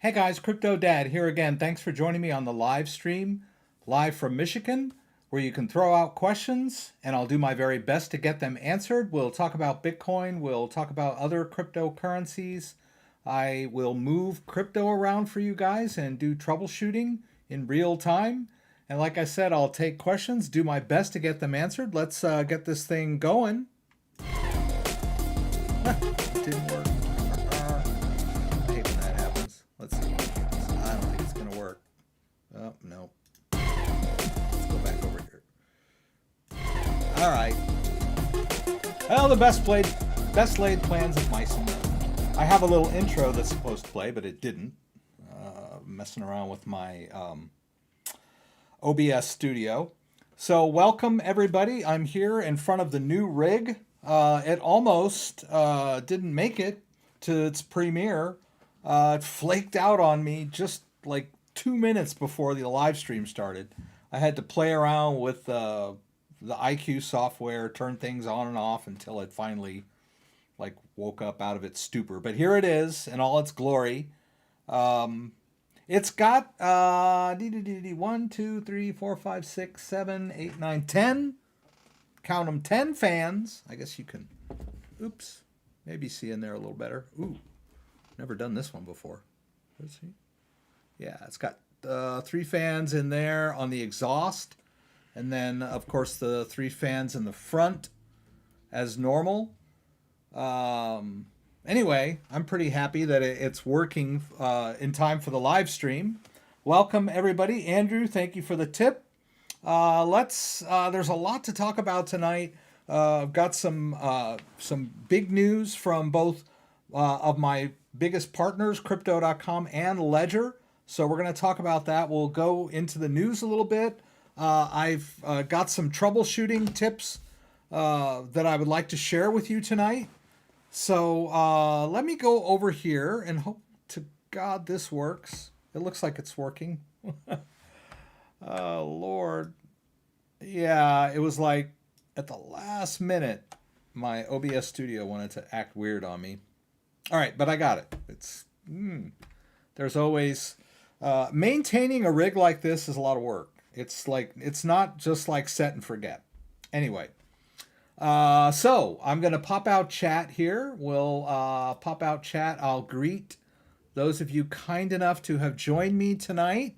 Hey guys, CryptoDad here again. Thanks for joining me on the live stream, live from Michigan, where you can throw out questions and I'll do my very best to get them answered. We'll talk about Bitcoin, we'll talk about other cryptocurrencies. I will move crypto around for you guys and do troubleshooting in real time. And like I said, I'll take questions, do my best to get them answered. Let's get this thing going. It didn't work. I hate when that happens. Let's see. I don't think it's going to work. Oh, no. Let's go back over here. All right. Well, the best laid plans of mice and men. I have a little intro that's supposed to play, but it didn't. Messing around with my OBS studio. So welcome everybody. I'm here in front of the new rig. It almost didn't make it to its premiere. It flaked out on me just like 2 minutes before the live stream started. I had to play around with the IQ software, turn things on and off until it finally like woke up out of its stupor. But here it is in all its glory. It's got 1, 2, 3, 4, 5, 6, 7, 8, 9, 10. Count them, 10 fans. I guess you can, oops, maybe see in there a little better. Ooh, never done this one before. Let's see. Yeah, it's got 3 fans in there on the exhaust. And then, of course, the 3 fans in the front as normal. Anyway, I'm pretty happy that it's working in time for the live stream. Welcome, everybody. Andrew, thank you for the tip. There's a lot to talk about tonight. I've got some big news from both of my biggest partners, Crypto.com and Ledger. So we're going to talk about that. We'll go into the news a little bit. I've got some troubleshooting tips that I would like to share with you tonight. So let me go over here and hope to God this works. It looks like it's working. Oh, Lord. Yeah, it was like at the last minute, my OBS studio wanted to act weird on me. All right, but I got it. There's always, maintaining a rig like this is a lot of work. It's not just like set and forget. Anyway, so I'm going to pop out chat here. We'll pop out chat. I'll greet those of you kind enough to have joined me tonight.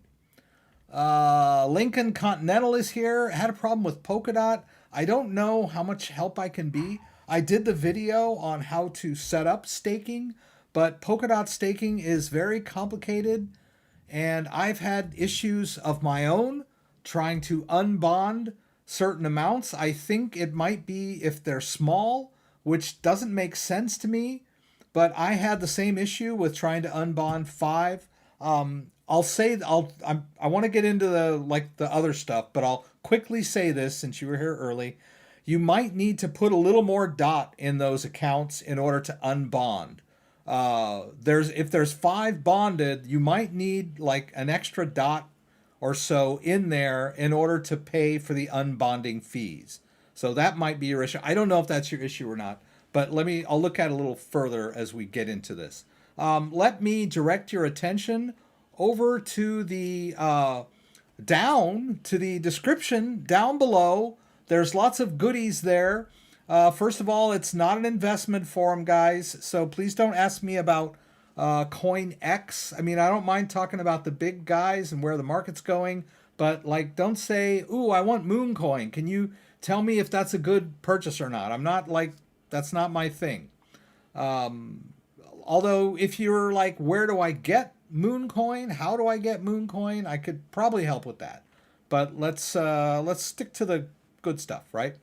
Lincoln Continental is here. Had a problem with Polkadot. I don't know how much help I can be. I did the video on how to set up staking, but Polkadot staking is very complicated, and I've had issues of my own trying to unbond certain amounts. I think it might be if they're small, which doesn't make sense to me, but I had the same issue with trying to unbond 5. I want to get into the other stuff, but I'll quickly say this since you were here early. You might need to put a little more dot in those accounts in order to unbond. If there's 5 bonded, you might need like an extra dot or so in there in order to pay for the unbonding fees. So that might be your issue. I don't know if that's your issue or not, but I'll look at it a little further as we get into this. Let me direct your attention over to the down to the description down below. There's lots of goodies there. First of all, it's not an investment forum, guys, so please don't ask me about CoinX. I mean, I don't mind talking about the big guys and where the market's going, but like, don't say, ooh, I want Mooncoin. Can you tell me if that's a good purchase or not? I'm not like, that's not my thing. Although if you're like, where do I get Mooncoin? How do I get Mooncoin? I could probably help with that. But let's stick to the good stuff, right?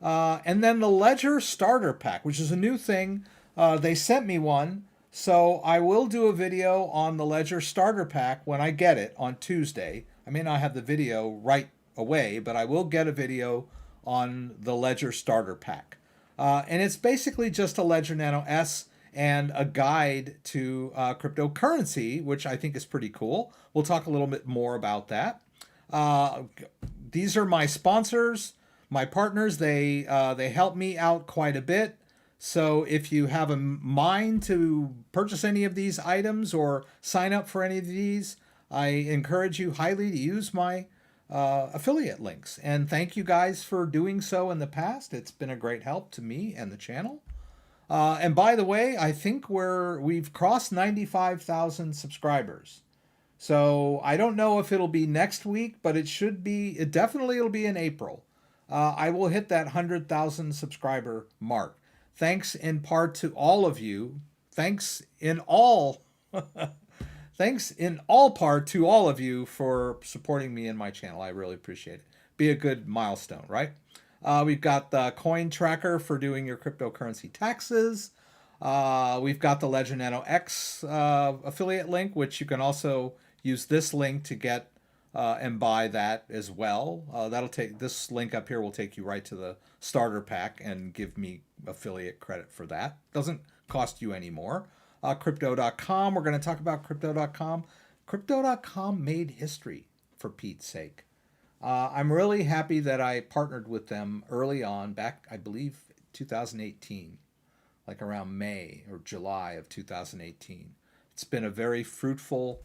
And then the Ledger Starter Pack, which is a new thing. They sent me one, so I will do a video on the Ledger Starter Pack when I get it on Tuesday. I may not have the video right away, but I will get a video on the Ledger Starter Pack. And it's basically just a Ledger Nano S and a guide to cryptocurrency, which I think is pretty cool. We'll talk a little bit more about that. These are my sponsors, my partners. They help me out quite a bit. So if you have a mind to purchase any of these items or sign up for any of these, I encourage you highly to use my affiliate links. And thank you guys for doing so in the past. It's been a great help to me and the channel. And by the way, I think we've crossed 95,000 subscribers. So I don't know if it'll be next week, but it definitely will be in April. I will hit that 100,000 subscriber mark. Thanks in part to all of you. Thanks in all part to all of you for supporting me and my channel. I really appreciate it. Be a good milestone, right? We've got the COINTRACKER for doing your cryptocurrency taxes. We've got the Ledger Nano X affiliate link, which you can also use this link to get and buy that as well. This link up here will take you right to the starter pack and give me affiliate credit for that. Doesn't cost you any more. Crypto.com, we're going to talk about Crypto.com. Crypto.com made history, for Pete's sake. I'm really happy that I partnered with them early on, back, I believe, 2018, like around May or July of 2018. It's been a very fruitful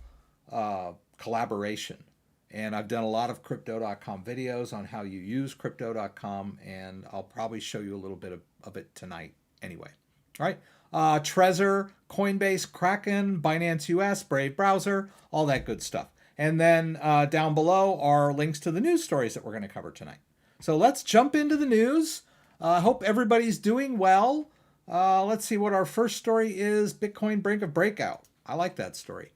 collaboration. And I've done a lot of Crypto.com videos on how you use Crypto.com, and I'll probably show you a little bit of it tonight anyway. All right. Trezor, Coinbase, Kraken, Binance US, Brave Browser, all that good stuff. And then down below are links to the news stories that we're going to cover tonight. So let's jump into the news. I hope everybody's doing well. Let's see what our first story is. Bitcoin brink of breakout. I like that story.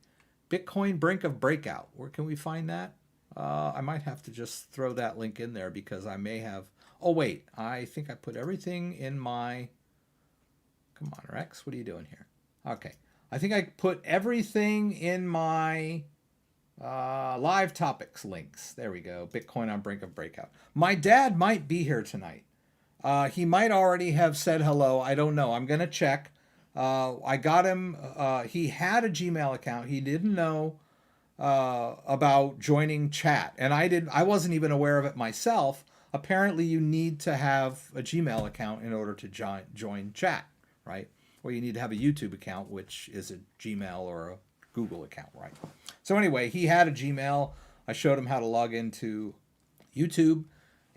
Bitcoin brink of breakout. Where can we find that? I might have to just throw that link in there because I may have... Oh, wait. I think I put everything in my... Come on, Rex. What are you doing here? Okay. I think I put everything in my live topics links. There we go. Bitcoin on brink of breakout. My dad might be here tonight. He might already have said hello. I don't know. I'm going to check. I got him. He had a Gmail account. He didn't know about joining chat. And I wasn't even aware of it myself. Apparently, you need to have a Gmail account in order to join chat, right? Or you need to have a YouTube account, which is a Gmail or a Google account, right? So anyway, he had a Gmail. I showed him how to log into YouTube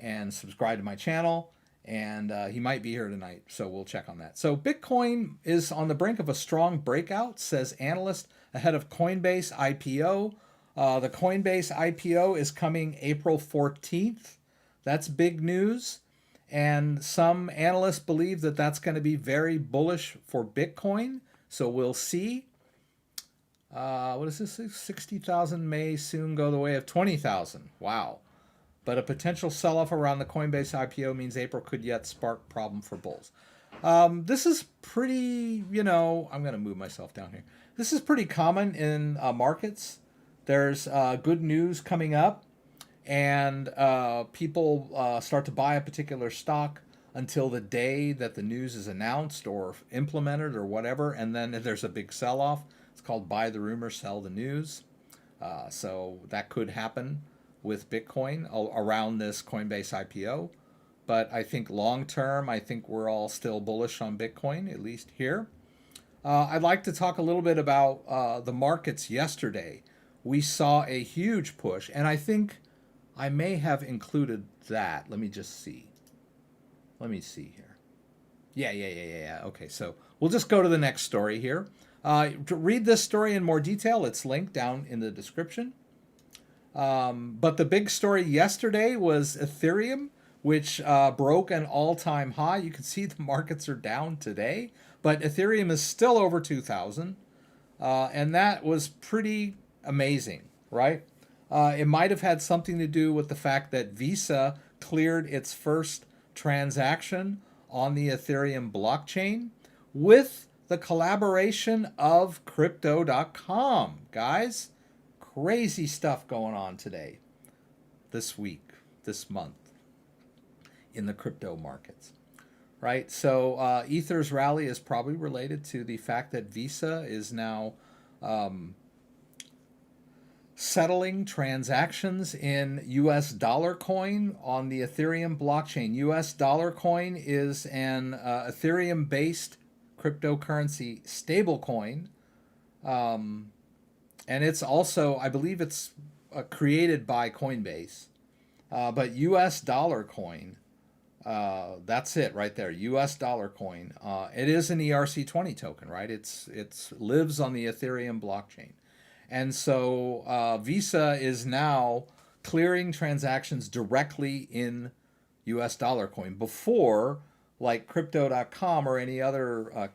and subscribe to my channel. And he might be here tonight, so we'll check on that. So Bitcoin is on the brink of a strong breakout, says analyst, ahead of Coinbase IPO. The Coinbase IPO is coming April 14th. That's big news. And some analysts believe that that's going to be very bullish for Bitcoin. So we'll see. What is this? 60,000 may soon go the way of 20,000. Wow. But a potential sell-off around the Coinbase IPO means April could yet spark problem for bulls. This is pretty, I'm going to move myself down here. This is pretty common in markets. There's good news coming up, and people start to buy a particular stock until the day that the news is announced or implemented or whatever, and then there's a big sell-off. It's called buy the rumor, sell the news. So that could happen with Bitcoin around this Coinbase IPO. But I think long term, I think we're all still bullish on Bitcoin, at least here. I'd like to talk a little bit about the markets yesterday. We saw a huge push, and I think I may have included that. Let me just see. Let me see here. Yeah. Okay, so we'll just go to the next story here. To read this story in more detail, it's linked down in the description. But the big story yesterday was Ethereum, which broke an all-time high. You can see the markets are down today, but Ethereum is still over 2,000, and that was pretty amazing, right? It might have had something to do with the fact that Visa cleared its first transaction on the Ethereum blockchain with the collaboration of Crypto.com, guys. Crazy stuff going on today, this week, this month, in the crypto markets, right? So Ether's rally is probably related to the fact that Visa is now settling transactions in US dollar coin on the Ethereum blockchain. US dollar coin is an Ethereum based cryptocurrency stablecoin. And it's also, I believe it's created by Coinbase. But US dollar coin, that's it right there. US dollar coin. It is an ERC20 token, right? It's lives on the Ethereum blockchain. And so Visa is now clearing transactions directly in US dollar coin. Before, like Crypto.com or any other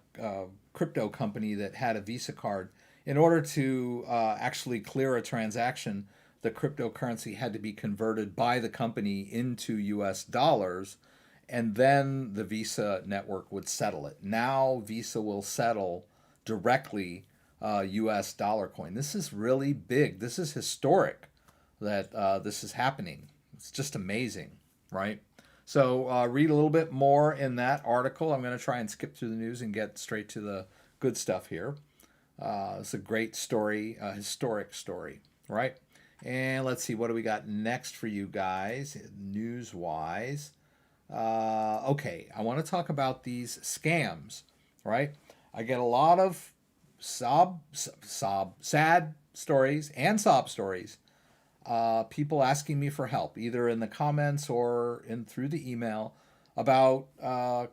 crypto company that had a Visa card, in order to actually clear a transaction, the cryptocurrency had to be converted by the company into US dollars, and then the Visa network would settle it. Now Visa will settle directly US dollar coin. This is really big. This is historic that this is happening. It's just amazing, right? So read a little bit more in that article. I'm going to try and skip through the news and get straight to the good stuff here. It's a great story, a historic story, right? And let's see, what do we got next for you guys, news-wise? Okay, I want to talk about these scams, right? I get a lot of sad stories and sob stories. People asking me for help, either in the comments or through the email, about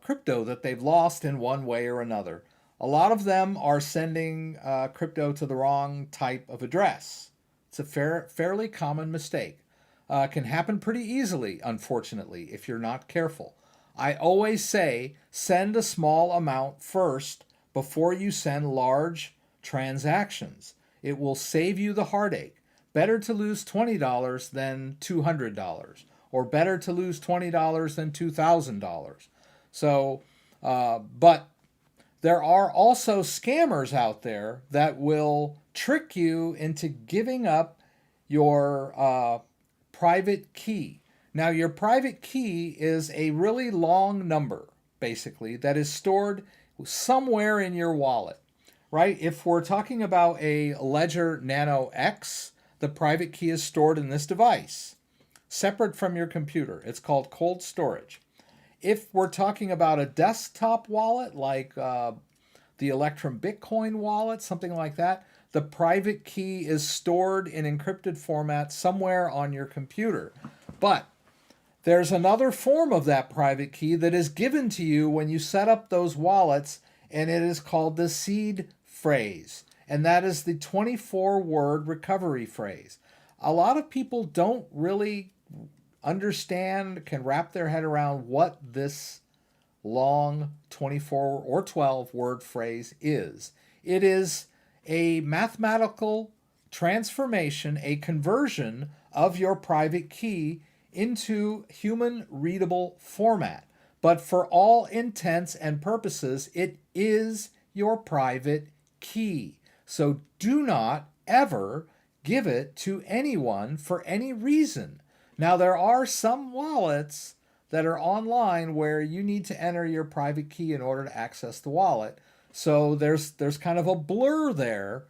crypto that they've lost in one way or another. A lot of them are sending crypto to the wrong type of address. It's a fairly common mistake. Can happen pretty easily, unfortunately, if you're not careful. I always say send a small amount first before you send large transactions. It will save you the heartache. Better to lose $20 than $200, or better to lose $20 than $2,000. So, but there are also scammers out there that will trick you into giving up your private key. Now, your private key is a really long number, basically, that is stored somewhere in your wallet, right? If we're talking about a Ledger Nano X, the private key is stored in this device, separate from your computer. It's called cold storage. If we're talking about a desktop wallet, like the Electrum Bitcoin wallet, something like that, the private key is stored in encrypted format somewhere on your computer. But there's another form of that private key that is given to you when you set up those wallets, and it is called the seed phrase. And that is the 24-word recovery phrase. A lot of people don't really understand, can wrap their head around what this long 24 or 12-word phrase is. It is a mathematical transformation, a conversion of your private key into human readable format. But for all intents and purposes, it is your private key. So do not ever give it to anyone for any reason. Now, there are some wallets that are online where you need to enter your private key in order to access the wallet. So there's kind of a blur there.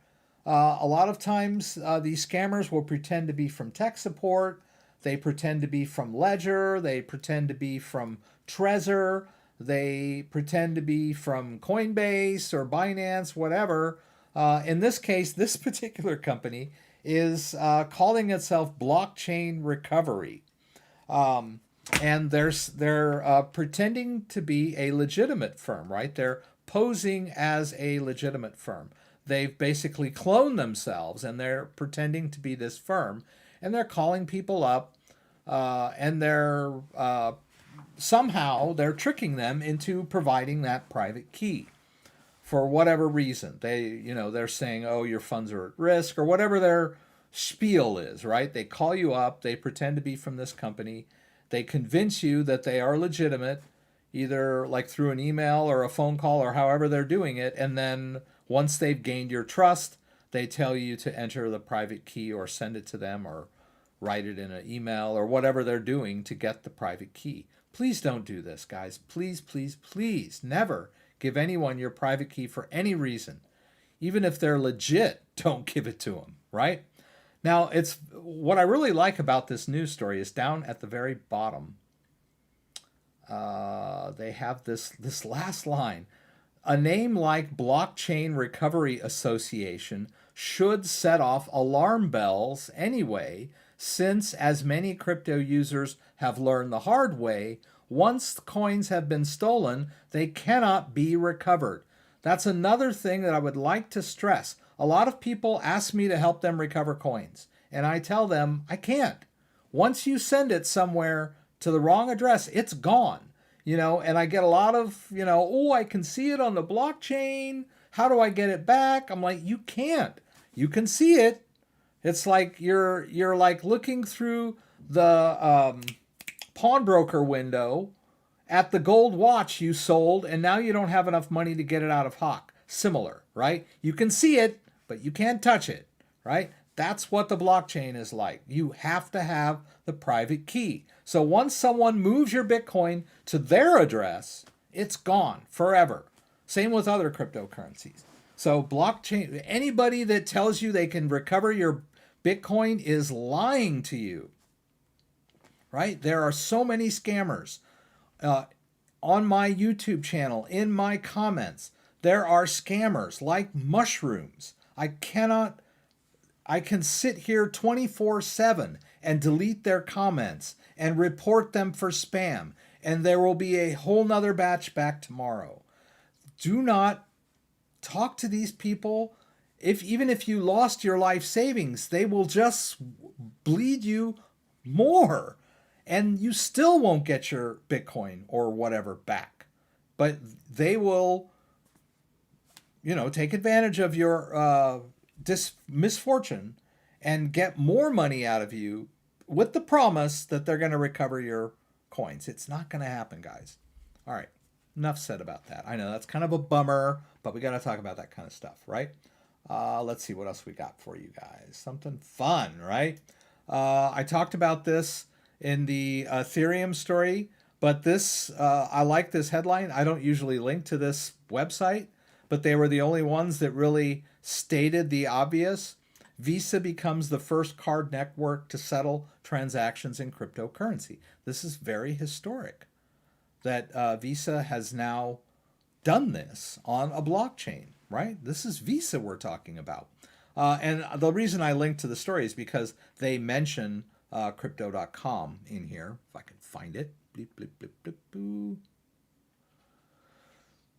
A lot of times these scammers will pretend to be from tech support. They pretend to be from Ledger. They pretend to be from Trezor. They pretend to be from Coinbase or BINANCE, whatever. In this case, this particular company is calling itself Blockchain Recovery. And they're pretending to be a legitimate firm, right? They're posing as a legitimate firm. They've basically cloned themselves, and they're pretending to be this firm, and they're calling people up, and they're somehow they're tricking them into providing that private key for whatever reason. They're saying, oh, your funds are at risk, or whatever their spiel is, right? They call you up, they pretend to be from this company, they convince you that they are legitimate, either like through an email or a phone call or however they're doing it, and then once they've gained your trust, they tell you to enter the private key or send it to them or write it in an email or whatever they're doing to get the private key. Please don't do this, guys. Please, please, please never give anyone your private key for any reason. Even if they're legit, don't give it to them, right? Now, it's what I really like about this news story is down at the very bottom. They have this last line. A name like Blockchain Recovery Association should set off alarm bells anyway, since as many crypto users have learned the hard way, once coins have been stolen, they cannot be recovered. That's another thing that I would like to stress. A lot of people ask me to help them recover coins, and I tell them I can't. Once you send it somewhere to the wrong address, it's gone. And I get a lot of, oh, I can see it on the blockchain. How do I get it back? I'm like, you can't. You can see it. It's like you're like looking through the pawnbroker window at the gold watch you sold, and now you don't have enough money to get it out of hock. Similar, right? You can see it, but you can't touch it, right? That's what the blockchain is like. You have to have the private key. So once someone moves your Bitcoin to their address, it's gone forever. Same with other cryptocurrencies. So blockchain, anybody that tells you they can recover your Bitcoin is lying to you, right? There are so many scammers. On my YouTube channel, in my comments, there are scammers like mushrooms. I can sit here 24/7 and delete their comments and report them for spam, and there will be a whole nother batch back tomorrow. Do not talk to these people. Even if you lost your life savings, they will just bleed you more, and you still won't get your Bitcoin or whatever back. But they will, take advantage of your misfortune and get more money out of you with the promise that they're going to recover your coins. It's not going to happen, guys. All right, enough said about that. I know that's kind of a bummer, but we got to talk about that kind of stuff, right? Let's see what else we got for you guys. Something fun, right? I talked about this in the Ethereum story, but this, I like this headline. I don't usually link to this website, but they were the only ones that really stated the obvious. Visa becomes the first card network to settle transactions in cryptocurrency. This is very historic that Visa has now done this on a blockchain, right? This is Visa we're talking about. And the reason I linked to the story is because they mention crypto.com in here, if I can find it. Bleep, bleep, bleep, bleep, boo.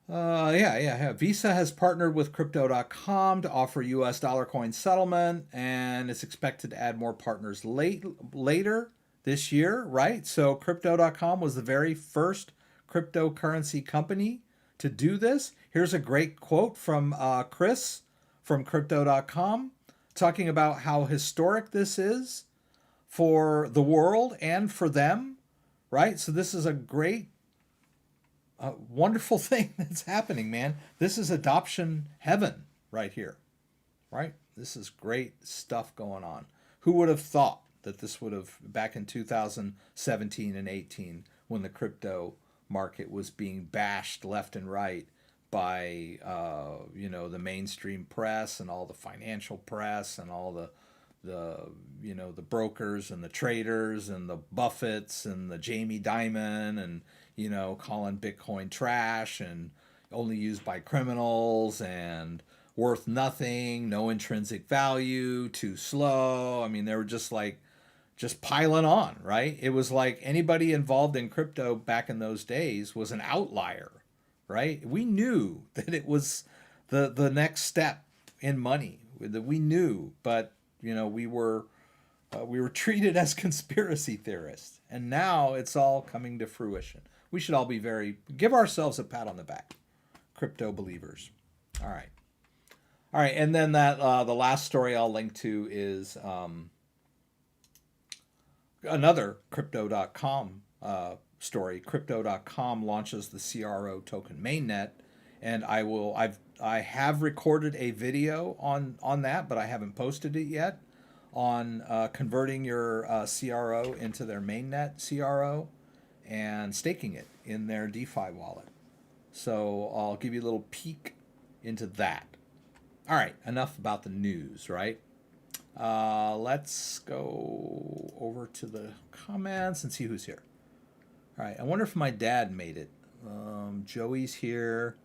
Yeah. Visa has partnered with Crypto.com to offer U.S. dollar coin settlement, and it's expected to add more partners later this year, right? So Crypto.com was the very first cryptocurrency company to do this. Here's a great quote from Chris from Crypto.com talking about how historic this is for the world and for them, right? So this is a great wonderful thing that's happening, man. This is adoption heaven right here, right? This is great stuff going on. Who would have thought that this would have, back in 2017 and 18, when the crypto market was being bashed left and right by, the mainstream press and all the financial press and all the brokers and the traders and the Buffetts and the Jamie Dimon and, calling Bitcoin trash and only used by criminals and worth nothing, no intrinsic value, too slow. I mean, they were just piling on, right? It was like anybody involved in crypto back in those days was an outlier, right? We knew that it was the next step in money. That we knew, but we were treated as conspiracy theorists, and now it's all coming to fruition. We should all give ourselves a pat on the back, crypto believers. All right, and then that the last story I'll link to is another Crypto.com story. Crypto.com launches the CRO token mainnet, and I have recorded a video on that, but I haven't posted it yet, on converting your CRO into their mainnet CRO and staking it in their DeFi wallet. So I'll give you a little peek into that. All right, enough about the news, right? Let's go over to the comments and see who's here. All right. I wonder if my dad made it. Joey's here.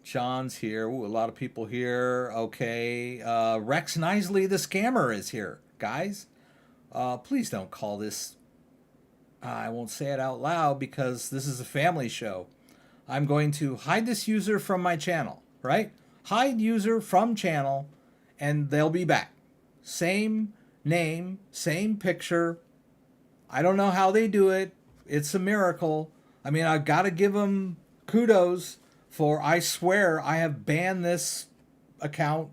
John's here. Ooh, a lot of people here. Okay. Rex Nisley, the scammer, is here. Guys, please don't call this. I won't say it out loud because this is a family show. I'm going to hide this user from my channel, right? Hide user from channel, and they'll be back. Same name, same picture. I don't know how they do it. It's a miracle. I mean, I've got to give them kudos for, I swear, I have banned this account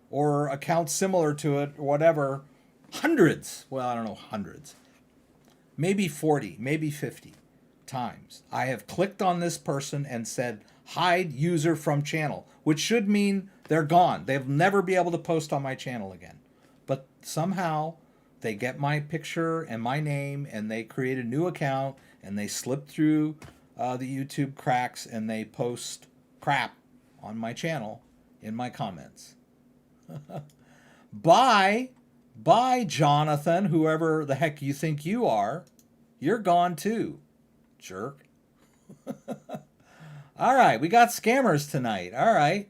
or accounts similar to it or whatever. Hundreds. Well, I don't know, hundreds. Maybe 40, maybe 50 times. I have clicked on this person and said, hide user from channel, which should mean they're gone. They'll never be able to post on my channel again. But somehow they get my picture and my name and they create a new account and they slip through the YouTube cracks and they post crap on my channel in my comments. Bye, Jonathan, whoever the heck you think you are. You're gone too, jerk. All right, we got scammers tonight. All right.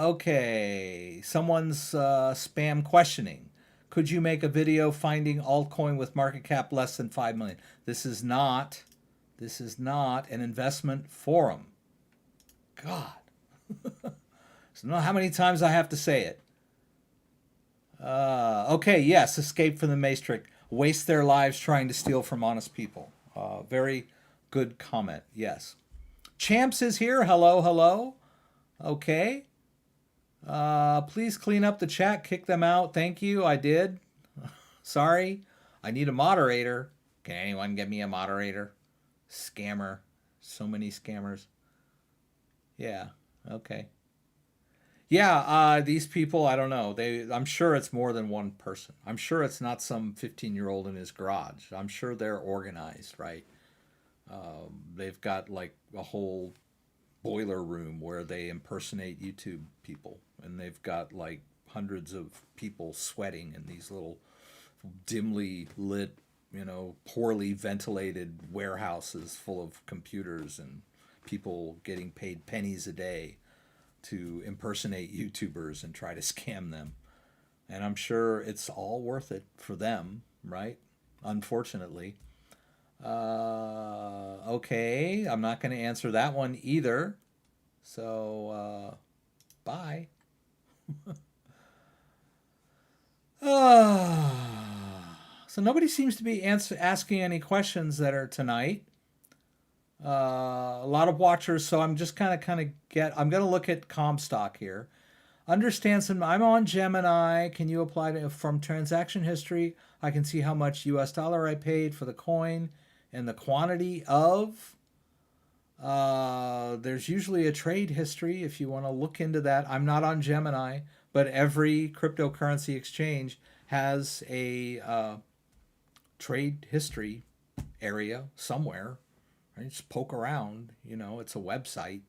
Okay, someone's spam questioning. Could you make a video finding altcoin with market cap less than 5 million? This is not an investment forum. God. So I don't know how many times I have to say it. Okay, yes, escape from the matrix. Waste their lives trying to steal from honest people. Very good comment, yes. Champs is here. Hello, hello. Okay. Please clean up the chat. Kick them out. Thank you. I did. Sorry. I need a moderator. Can anyone get me a moderator? Scammer. So many scammers. Yeah. Okay. Yeah, these people, I don't know. I'm sure it's more than one person. I'm sure it's not some 15-year-old in his garage. I'm sure they're organized, right? They've got like a whole boiler room where they impersonate YouTube people, and they've got like hundreds of people sweating in these little dimly lit, poorly ventilated warehouses full of computers and people getting paid pennies a day to impersonate YouTubers and try to scam them. And I'm sure it's all worth it for them, right? Unfortunately. Okay, I'm not going to answer that one either. So, bye. So nobody seems to be asking any questions that are tonight. A lot of watchers, so I'm just I'm going to look at Comstock here. Understand some, I'm on Gemini. Can you apply to, from transaction history, I can see how much US dollar I paid for the coin and the quantity of, there's usually a trade history if you want to look into that. I'm not on Gemini, but every cryptocurrency exchange has a trade history area somewhere. Right? Just poke around, it's a website,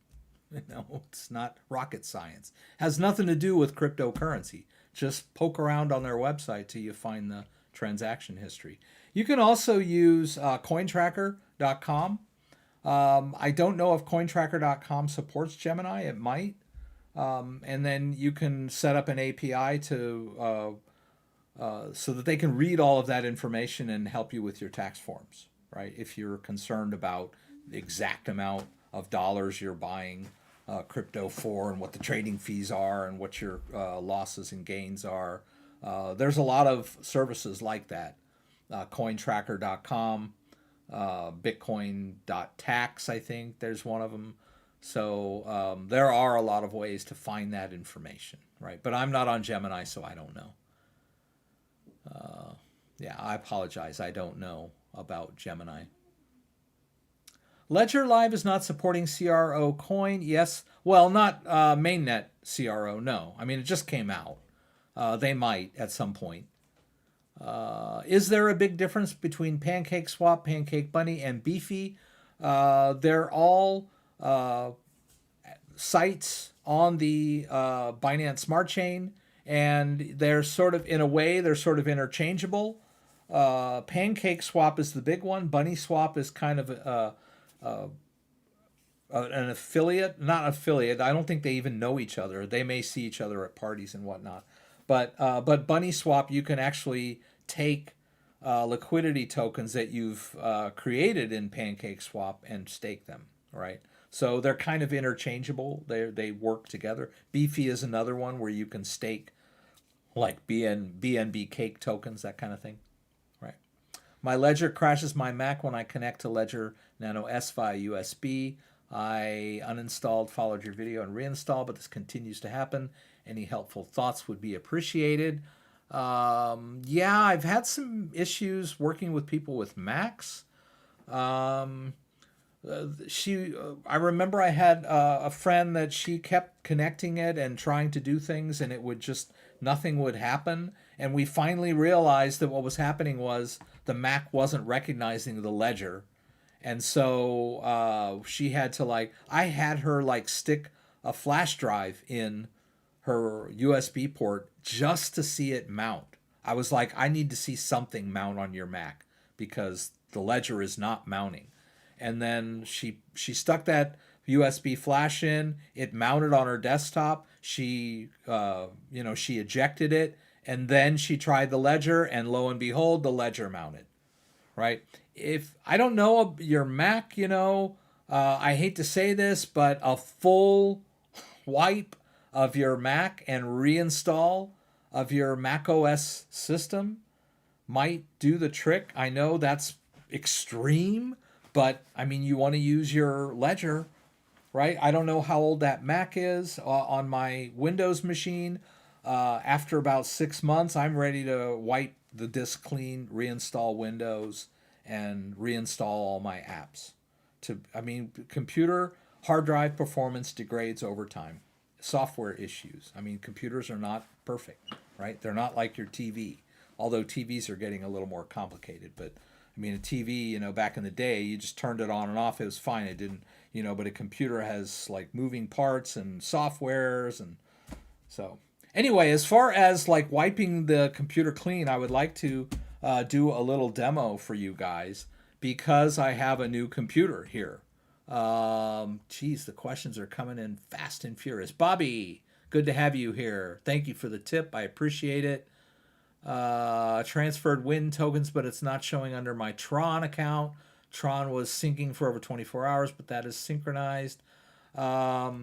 it's not rocket science. It has nothing to do with cryptocurrency. Just poke around on their website till you find the transaction history. You can also use CoinTracker.com. I don't know if CoinTracker.com supports Gemini. It might. And then you can set up an API to so that they can read all of that information and help you with your tax forms. Right, if you're concerned about the exact amount of dollars you're buying crypto for and what the trading fees are and what your losses and gains are, there's a lot of services like that. Cointracker.com, Bitcoin.tax, I think there's one of them. So there are a lot of ways to find that information, right? But I'm not on Gemini, so I don't know. Yeah, I apologize. I don't know about Gemini. Ledger Live is not supporting CRO coin. Yes. Well, not mainnet CRO. No. I mean, it just came out. They might at some point. Is there a big difference between PancakeSwap, Pancake Bunny, and Beefy? They're all sites on the Binance Smart Chain, and they're sort of, in a way, they're sort of interchangeable. Pancake Swap is the big one. Bunny Swap is kind of an affiliate, not affiliate. I don't think they even know each other. They may see each other at parties and whatnot. But Bunny Swap, you can actually take liquidity tokens that you've created in Pancake Swap and stake them, right? So they're kind of interchangeable. They work together. Beefy is another one where you can stake like BNB cake tokens, that kind of thing, right? My Ledger crashes my Mac when I connect to Ledger Nano S via USB. I uninstalled, followed your video, and reinstalled, but this continues to happen. Any helpful thoughts would be appreciated. Yeah, I've had some issues working with people with Macs. I remember I had a friend that she kept connecting it and trying to do things, and it would just, nothing would happen. And we finally realized that what was happening was the Mac wasn't recognizing the ledger. And so she had to I had her stick a flash drive in her USB port just to see it mount. I was like, I need to see something mount on your Mac because the ledger is not mounting. And then she stuck that USB flash in. It mounted on her desktop. She she ejected it, and then she tried the ledger, and lo and behold, the ledger mounted. Right? If I don't know your Mac, I hate to say this, but a full wipe of your Mac and reinstall of your Mac OS system might do the trick. I know that's extreme, but I mean, you want to use your ledger, right? I don't know how old that Mac is. On my Windows machine, after about 6 months, I'm ready to wipe the disk clean, reinstall Windows, and reinstall all my apps. Computer hard drive performance degrades over time. Software issues. Computers are not perfect, right? They're not like your TV, although TVs are getting a little more complicated. But a TV, back in the day, you just turned it on and off. It was fine. It didn't, but a computer has moving parts and softwares. And so anyway, as far as wiping the computer clean, I would like to do a little demo for you guys because I have a new computer here. Geez, the questions are coming in fast and furious. Bobby, good to have you here. Thank you for the tip. I appreciate it. Transferred WIN tokens, but it's not showing under my Tron account. Tron was syncing for over 24 hours, but that is synchronized. Yeah,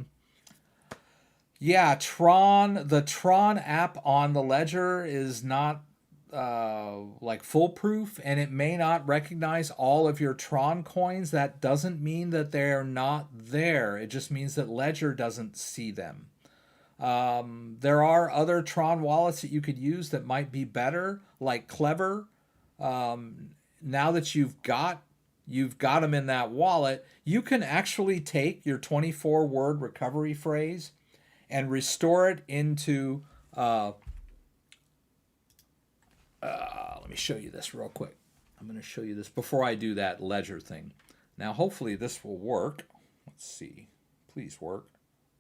the Tron app on the Ledger is not foolproof, and it may not recognize all of your Tron coins. That doesn't mean that they're not there. It just means that Ledger doesn't see them. There are other Tron wallets that you could use that might be better, like Clever. Now that you've got them in that wallet, you can actually take your 24-word recovery phrase and restore it into let me show you this real quick. I'm going to show you this before I do that ledger thing. Now, hopefully this will work. Let's see. Please work.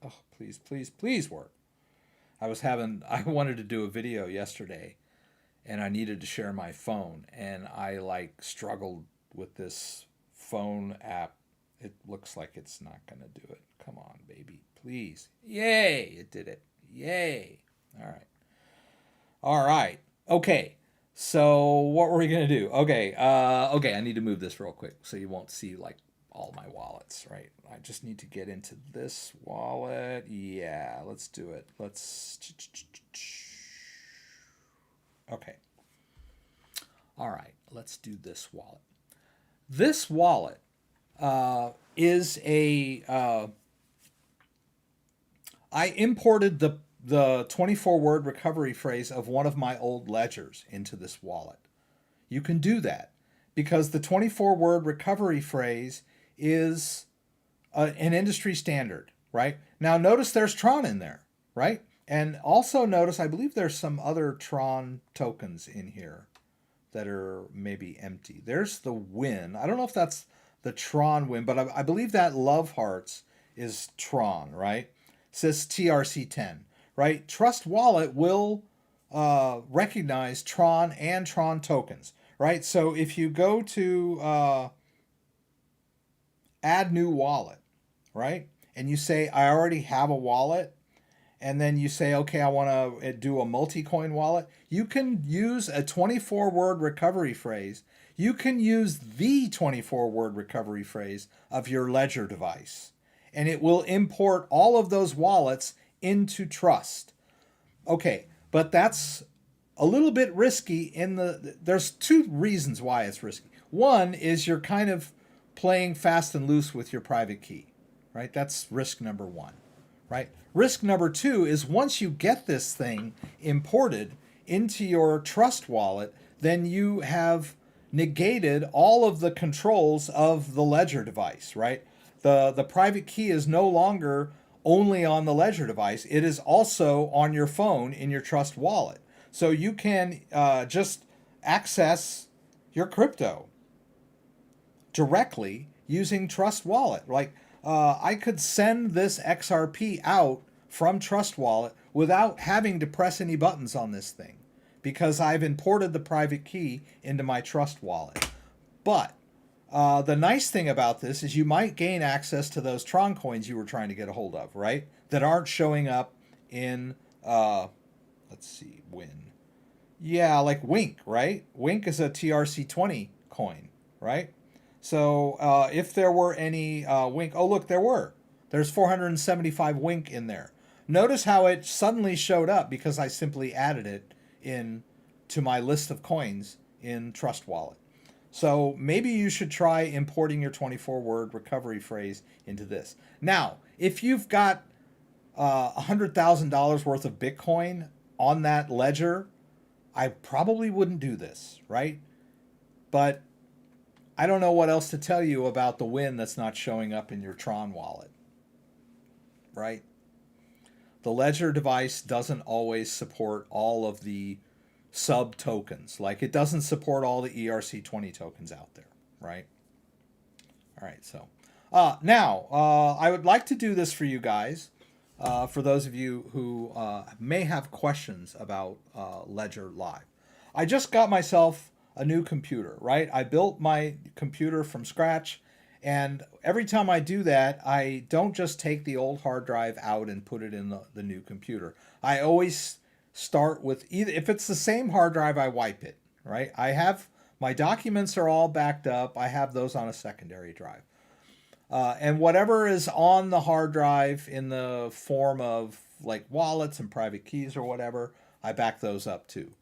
Oh, please, please, please work. I wanted to do a video yesterday, and I needed to share my phone, and I struggled with this phone app. It looks like it's not going to do it. Come on, baby. Please. Yay! It did it. Yay! All right. Okay. So what were we going to do? Okay. I need to move this real quick so you won't see all my wallets, right? I just need to get into this wallet. Yeah, let's do it. Okay. All right. Let's do this wallet. This wallet is I imported the 24-word recovery phrase of one of my old ledgers into this wallet. You can do that because the 24-word recovery phrase is an industry standard, right? Now notice there's Tron in there, right? And also notice, I believe there's some other Tron tokens in here that are maybe empty. There's the WIN. I don't know if that's the Tron WIN, but I believe that Love Hearts is Tron, right? It says TRC10. right? Trust Wallet will recognize Tron and Tron tokens, right? So if you go to add new wallet, right? And you say, I already have a wallet, and then you say, okay, I want to do a multi-coin wallet, you can use a 24-word recovery phrase. You can use the 24-word recovery phrase of your ledger device, and it will import all of those wallets into Trust. Okay, but that's a little bit risky there's two reasons why it's risky. One is you're kind of playing fast and loose with your private key, right? That's risk number one, right? Risk number two is once you get this thing imported into your Trust wallet, then you have negated all of the controls of the ledger device, right? The private key is no longer only on the ledger device. It is also on your phone in your Trust wallet. So you can just access your crypto directly using Trust Wallet. Like I could send this XRP out from Trust Wallet without having to press any buttons on this thing because I've imported the private key into my Trust Wallet. But the nice thing about this is you might gain access to those Tron coins you were trying to get a hold of, right? That aren't showing up in, let's see, yeah, like Wink, right? Wink is a TRC20 coin, right? So if there were any Wink, oh look, there's 475 Wink in there. Notice how it suddenly showed up because I simply added it in to my list of coins in Trust Wallet. So maybe you should try importing your 24-word recovery phrase into this. Now, if you've got $100,000 worth of Bitcoin on that ledger, I probably wouldn't do this, right? But I don't know what else to tell you about the win that's not showing up in your Tron wallet, right? The ledger device doesn't always support all of the sub tokens. Like it doesn't support all the ERC20 tokens out there, right? All right, so now I would like to do this for you guys. For those of you who may have questions about Ledger Live. I just got myself a new computer, right? I built my computer from scratch, and every time I do that, I don't just take the old hard drive out and put it in the new computer. I always start with either, if it's the same hard drive, I wipe it, right? I have, my documents are all backed up. I have those on a secondary drive. And whatever is on the hard drive in the form of like wallets and private keys or whatever, I back those up too.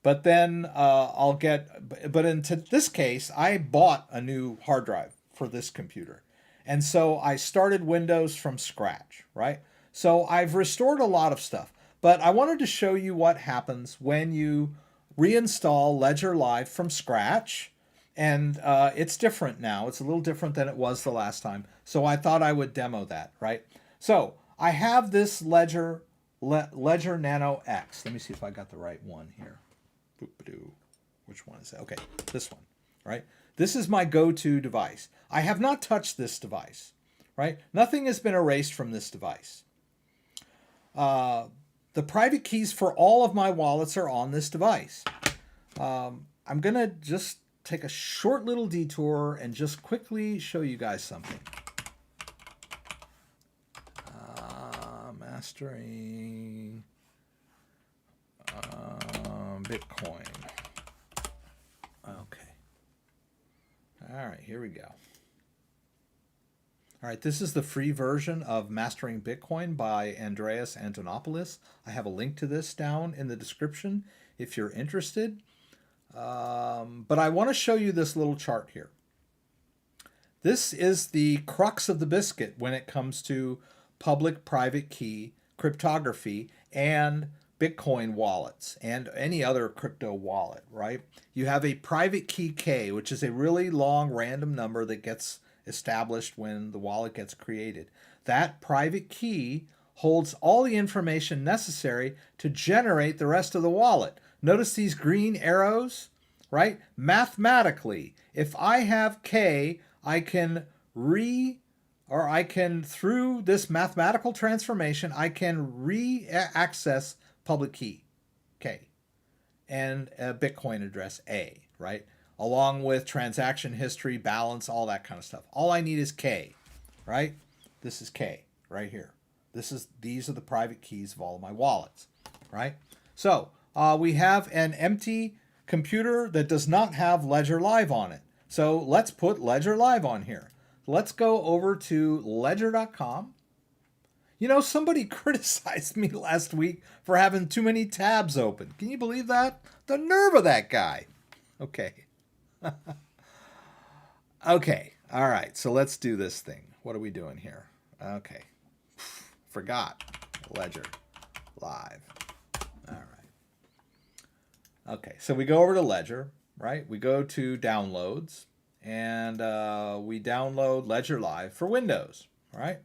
But then but in this case, I bought a new hard drive for this computer. And so I started Windows from scratch, right? So I've restored a lot of stuff. But I wanted to show you what happens when you reinstall Ledger Live from scratch. And it's different now. It's a little different than it was the last time. So I thought I would demo that, right? So I have this Ledger Nano X. Let me see if I got the right one here. Which one is that? Okay, this one, right? This is my go-to device. I have not touched this device, right? Nothing has been erased from this device. The private keys for all of my wallets are on this device. I'm going to just take a short little detour and just quickly show you guys something. Mastering Bitcoin. Okay. All right, here we go. All right, this is the free version of Mastering Bitcoin by Andreas Antonopoulos. I have a link to this down in the description if you're interested. But I want to show you this little chart here. This is the crux of the biscuit when it comes to public-private key cryptography and Bitcoin wallets and any other crypto wallet, right? You have a private key K, which is a really long random number that gets established when the wallet gets created. That private key holds all the information necessary to generate the rest of the wallet. Notice these green arrows, right? Mathematically, if I have K, I can or I can, through this mathematical transformation, I can re-access public key, K, and a Bitcoin address, A, right? Along with transaction history, balance, all that kind of stuff. All I need is K, right? This is K right here. These are the private keys of all of my wallets, right? So we have an empty computer that does not have Ledger Live on it. So let's put Ledger Live on here. Let's go over to ledger.com. You know, somebody criticized me last week for having too many tabs open. Can you believe that? The nerve of that guy. Okay. Okay. All right. So let's do this thing. What are we doing here? Okay. Forgot. Ledger Live. All right. Okay. So we go over to Ledger, right? We go to downloads and we download Ledger Live for Windows, right?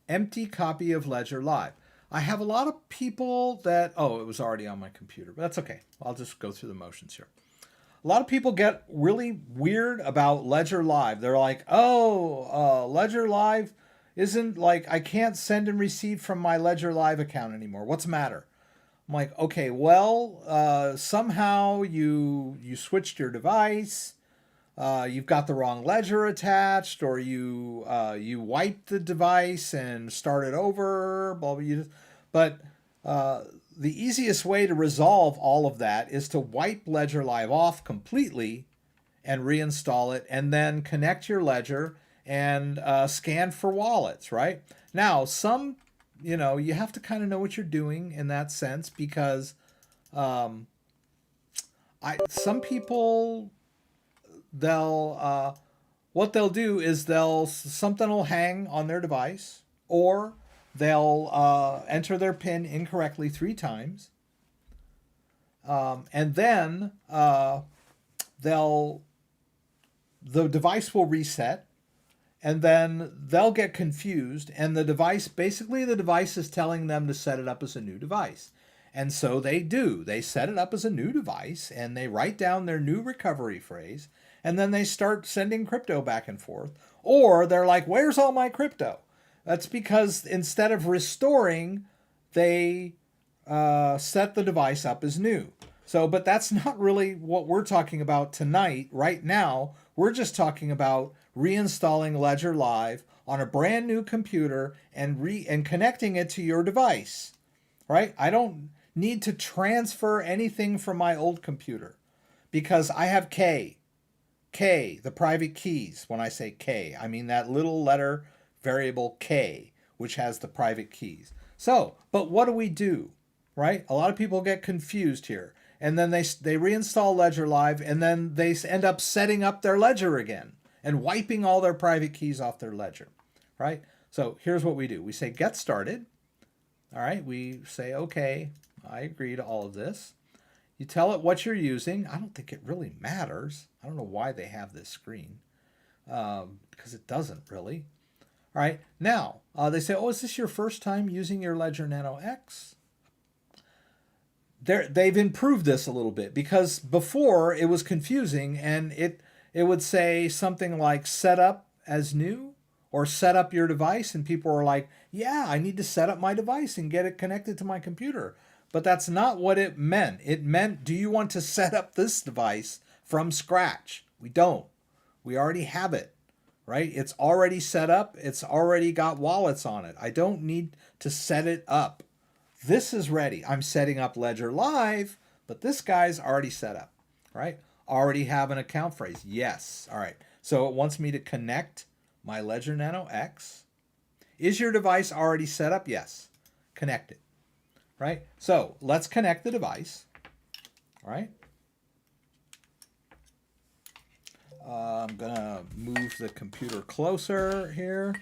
Empty copy of Ledger Live. I have a lot of people that, oh, it was already on my computer, but that's okay. I'll just go through the motions here. A lot of people get really weird about Ledger Live. They're like, oh, Ledger Live isn't like, I can't send and receive from my Ledger Live account anymore. What's the matter? I'm like, okay, well, somehow you switched your device. You've got the wrong ledger attached, or you wiped the device and started over. Blah, blah, but the easiest way to resolve all of that is to wipe Ledger Live off completely and reinstall it, and then connect your Ledger and scan for wallets, right? Now, you have to kind of know what you're doing in that sense, because some people, what they'll do is something will hang on their device, or they'll enter their PIN incorrectly 3 times, and then the device will reset, and then they'll get confused, and the device is telling them to set it up as a new device. And so they do. They set it up as a new device, and they write down their new recovery phrase, and then they start sending crypto back and forth. Or they're like, where's all my crypto? That's because instead of restoring, they set the device up as new. So, but that's not really what we're talking about tonight. Right now, we're just talking about reinstalling Ledger Live on a brand new computer and connecting it to your device, right? I don't need to transfer anything from my old computer because I have K, the private keys. When I say K, I mean that little letter variable K, which has the private keys. So, but what do we do, right? A lot of people get confused here. And then they reinstall Ledger Live, and then they end up setting up their ledger again and wiping all their private keys off their ledger, right? So here's what we do. We say get started. All right, we say, okay, I agree to all of this. You tell it what you're using. I don't think it really matters. I don't know why they have this screen, because it doesn't really. All right, now they say, oh, is this your first time using your Ledger Nano X? They've improved this a little bit, because before it was confusing, and it would say something like set up as new or set up your device, and people were like, yeah, I need to set up my device and get it connected to my computer. But that's not what it meant. It meant, do you want to set up this device from scratch? We don't. We already have it, right? It's already set up. It's already got wallets on it. I don't need to set it up. This is ready. I'm setting up Ledger Live, but this guy's already set up, right? Already have an account phrase. Yes. All right. So it wants me to connect my Ledger Nano X. Is your device already set up? Yes. Connect it, right? So let's connect the device, all right? I'm going to move the computer closer here.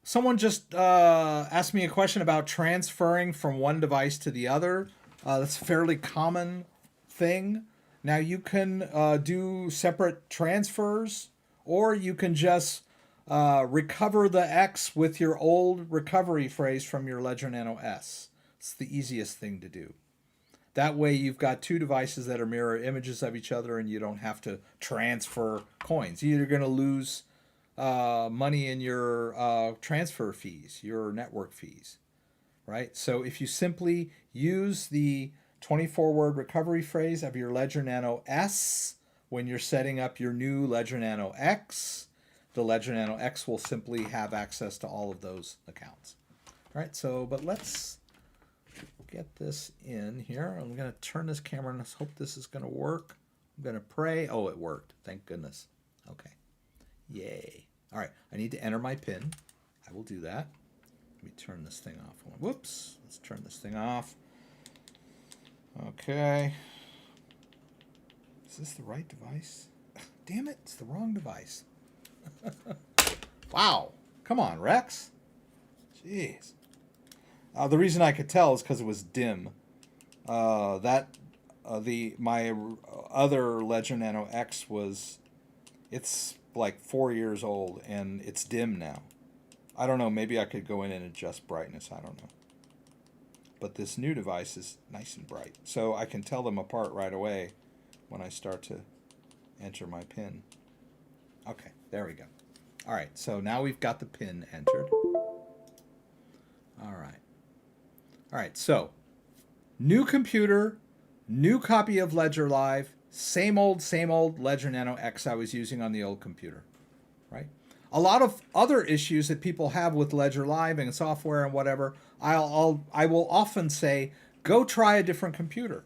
Someone just asked me a question about transferring from one device to the other. That's a fairly common thing. Now you can do separate transfers, or you can just recover the X with your old recovery phrase from your Ledger Nano S. It's the easiest thing to do. That way you've got two devices that are mirror images of each other, and you don't have to transfer coins. You're going to lose money in your transfer fees, your network fees, right? So if you simply use the 24-word recovery phrase of your Ledger Nano S when you're setting up your new Ledger Nano X, the Ledger Nano X will simply have access to all of those accounts. All right, so, but let's get this in here. I'm going to turn this camera and let's hope this is going to work. I'm going to pray. Oh, it worked. Thank goodness. Okay. Yay. All right, I need to enter my PIN. I will do that. Let me turn this thing off. Whoops. Let's turn this thing off. Okay. Is this the right device? Damn it, it's the wrong device. Wow. Come on, Rex. Jeez. The reason I could tell is because it was dim. My other Ledger Nano X it's like 4 years old and it's dim now. I don't know, maybe I could go in and adjust brightness, I don't know. But this new device is nice and bright. So I can tell them apart right away when I start to enter my PIN. Okay, there we go. All right, so now we've got the PIN entered. All right. All right, so new computer, new copy of Ledger Live, same old Ledger Nano X I was using on the old computer, right? A lot of other issues that people have with Ledger Live and software and whatever, I will often say, go try a different computer.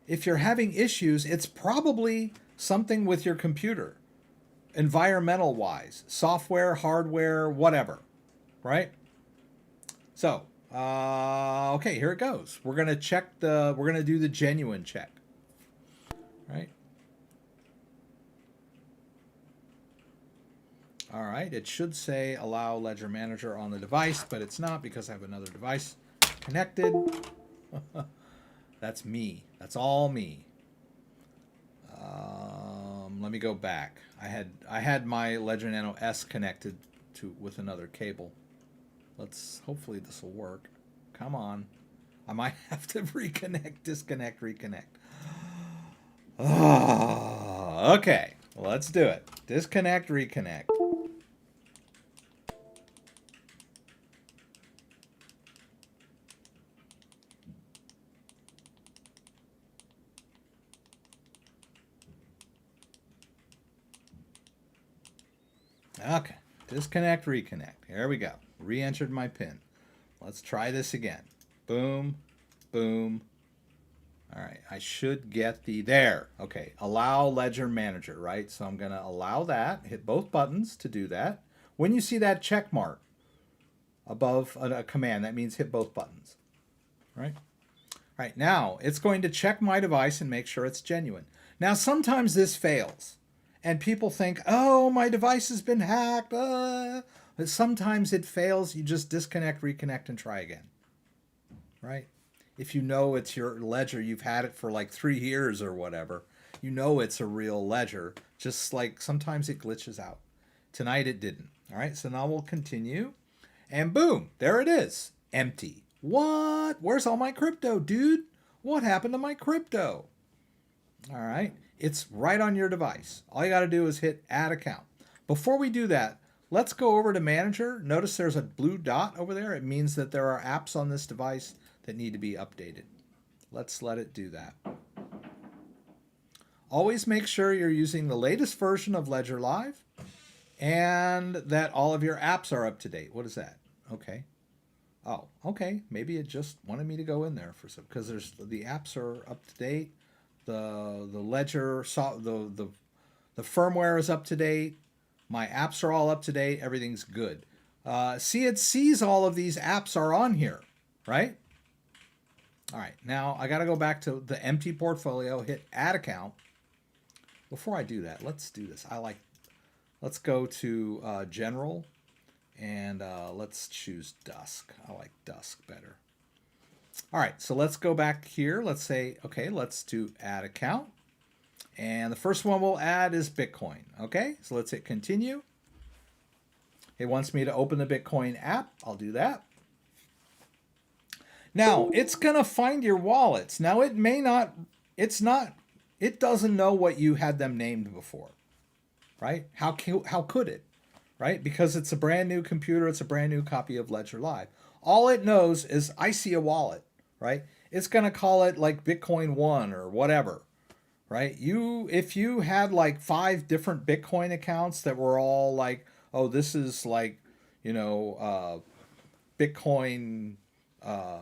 If you're having issues, it's probably something with your computer, environmental-wise, software, hardware, whatever, right? So, okay, here it goes. We're gonna do the genuine check, right? All right, it should say allow Ledger Manager on the device, but it's not because I have another device connected. That's me. That's all me. Let me go back. I had my Ledger Nano S connected with another cable. Hopefully this will work. Come on. I might have to reconnect, disconnect, reconnect. Oh, okay, let's do it. Disconnect, reconnect. Okay, disconnect, reconnect. Here we go. Re-entered my PIN. Let's try this again. Boom, boom. All right, I should get there. Okay, allow Ledger Manager, right? So I'm going to allow that, hit both buttons to do that. When you see that check mark above a command, that means hit both buttons, right? All right, now it's going to check my device and make sure it's genuine. Now, sometimes this fails. And people think, oh, my device has been hacked. But sometimes it fails. You just disconnect, reconnect, and try again. Right? If you know it's your ledger, you've had it for like 3 years or whatever, you know it's a real ledger. Just like sometimes it glitches out. Tonight it didn't. All right, so now we'll continue. And boom, there it is. Empty. What? Where's all my crypto, dude? What happened to my crypto? All right. It's right on your device. All you got to do is hit Add Account. Before we do that, let's go over to Manager. Notice there's a blue dot over there. It means that there are apps on this device that need to be updated. Let's let it do that. Always make sure you're using the latest version of Ledger Live and that all of your apps are up to date. What is that? Okay. Oh, okay. Maybe it just wanted me to go in there for some, because the apps are up to date. The ledger, the firmware is up to date. My apps are all up to date. Everything's good. See, it sees all of these apps are on here, right? All right, now I got to go back to the empty portfolio, hit Add Account. Before I do that, let's do this. Let's go to General, and let's choose Dusk. I like Dusk better. All right, so let's go back here. Let's say, okay, let's do Add Account. And the first one we'll add is Bitcoin. Okay, so let's hit Continue. It wants me to open the Bitcoin app. I'll do that. Now, it's going to find your wallets. Now, it may not, it doesn't know what you had them named before, right? How could it, right? Because it's a brand new computer. It's a brand new copy of Ledger Live. All it knows is I see a wallet, right? It's going to call it like Bitcoin 1 or whatever, right? If you had like 5 different Bitcoin accounts that were all like, oh, this is like, Bitcoin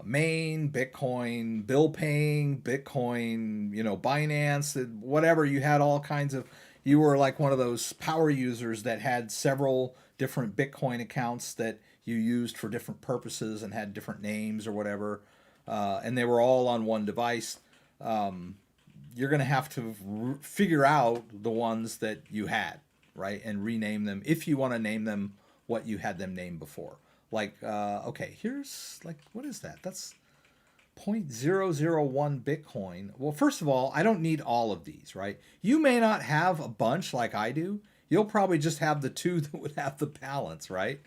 main, Bitcoin bill paying, Bitcoin, Binance, whatever. You had all kinds of, you were like one of those power users that had several different Bitcoin accounts that you used for different purposes and had different names or whatever. And they were all on one device. You're going to have to figure out the ones that you had, right? And rename them if you want to name them what you had them named before. Like, okay, here's like, what is that? That's 0.001 Bitcoin. Well, first of all, I don't need all of these, right? You may not have a bunch like I do. You'll probably just have the 2 that would have the balance, right?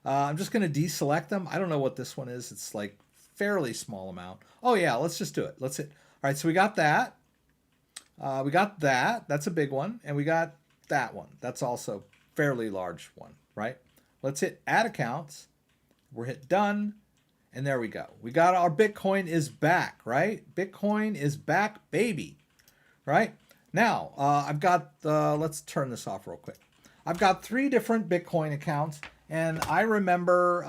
I'm just going to deselect them. I don't know what this one is. It's like fairly small amount. Oh yeah, let's just do it. Let's hit. All right, so we got that. We got that. That's a big one. And we got that one. That's also fairly large one, right? Let's hit add accounts. We're hit done. And there we go. We got our Bitcoin is back, right? Bitcoin is back, baby, right? Now, I've got, let's turn this off real quick. I've got 3 different Bitcoin accounts. And I remember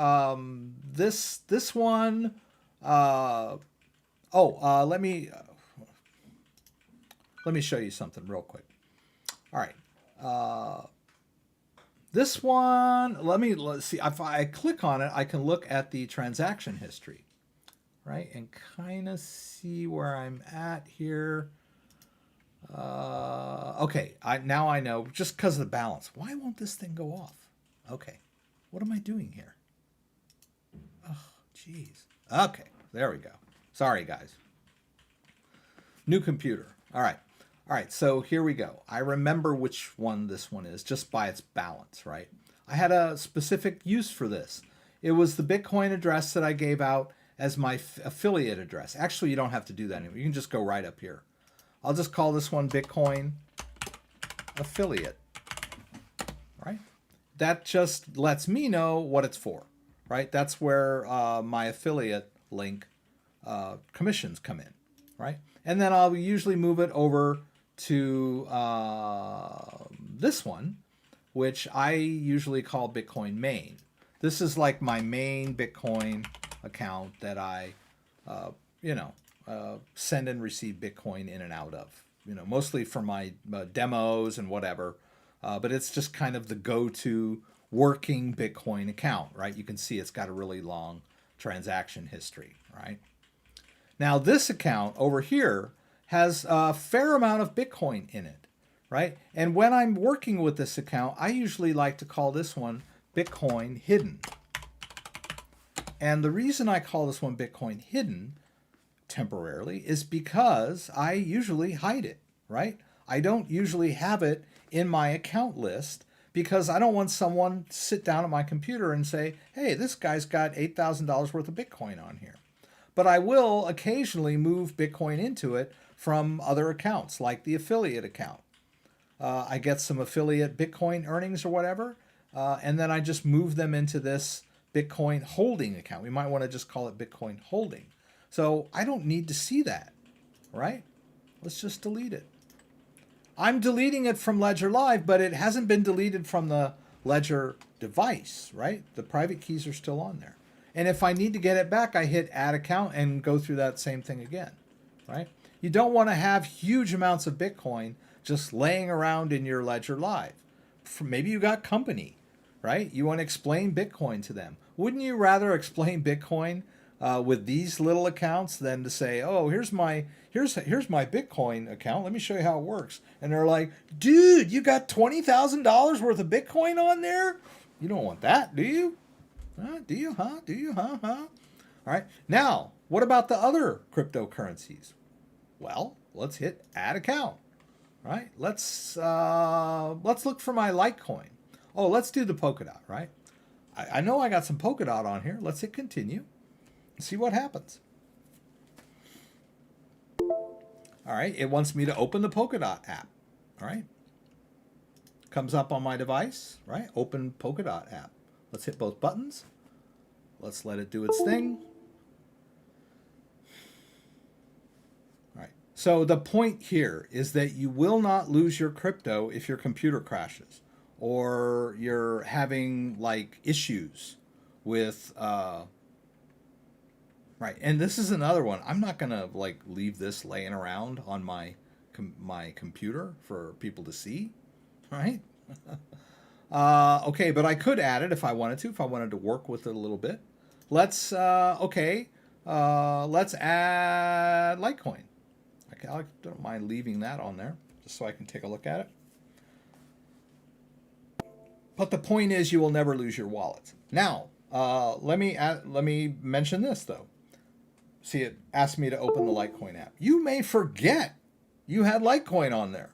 this one, let me show you something real quick. All right. This one, let's see, if I click on it, I can look at the transaction history, right? And kind of see where I'm at here. Okay, now I know, just because of the balance. Why won't this thing go off? Okay, what am I doing here? Oh, jeez. Okay, there we go. Sorry, guys. New computer. All right. All right, so here we go. I remember which one this one is just by its balance, right? I had a specific use for this. It was the Bitcoin address that I gave out as my affiliate address. Actually, you don't have to do that anymore. You can just go right up here. I'll just call this one Bitcoin affiliate, right? That just lets me know what it's for, right? That's where my affiliate link commissions come in, right? And then I'll usually move it over to this one, which I usually call Bitcoin main. This is like my main Bitcoin account that I, send and receive Bitcoin in and out of, mostly for my demos and whatever. But it's just kind of the go-to working Bitcoin account, right? You can see it's got a really long transaction history, right? Now this account over here has a fair amount of Bitcoin in it, right? And when I'm working with this account, I usually like to call this one Bitcoin hidden. And the reason I call this one Bitcoin hidden temporarily is because I usually hide it, right? I don't usually have it in my account list because I don't want someone to sit down at my computer and say, hey, this guy's got $8,000 worth of Bitcoin on here. But I will occasionally move Bitcoin into it from other accounts, like the affiliate account. I get some affiliate Bitcoin earnings or whatever, and then I just move them into this Bitcoin holding account. We might want to just call it Bitcoin holding. So I don't need to see that, right? Let's just delete it. I'm deleting it from Ledger Live, but it hasn't been deleted from the Ledger device, right? The private keys are still on there. And if I need to get it back, I hit add account and go through that same thing again, right? You don't want to have huge amounts of Bitcoin just laying around in your Ledger Live. Maybe you got company, right? You want to explain Bitcoin to them. Wouldn't you rather explain Bitcoin with these little accounts than to say, oh, here's my Bitcoin account. Let me show you how it works. And they're like, dude, you got $20,000 worth of Bitcoin on there? You don't want that, do you? Do you, huh? Do you, huh? All right. Now, what about the other cryptocurrencies? Well, let's hit add account. Right? Let's look for my Litecoin. Oh, let's do the Polkadot, right? I know I got some Polkadot on here. Let's hit continue and see what happens. All right, it wants me to open the Polkadot app. All right, comes up on my device, right? Open Polkadot app. Let's hit both buttons. Let's let it do its thing. All right, so the point here is that you will not lose your crypto if your computer crashes or you're having like issues with right. And this is another one. I'm not gonna like leave this laying around on my computer for people to see, right? Okay, but I could add it if I wanted to, if I wanted to work with it a little bit. Let's okay, let's add Litecoin. I don't mind leaving that on there just so I can take a look at it. But the point is, you will never lose your wallet. Now, let me mention this though. See, it asked me to open the Litecoin app. You may forget you had Litecoin on there,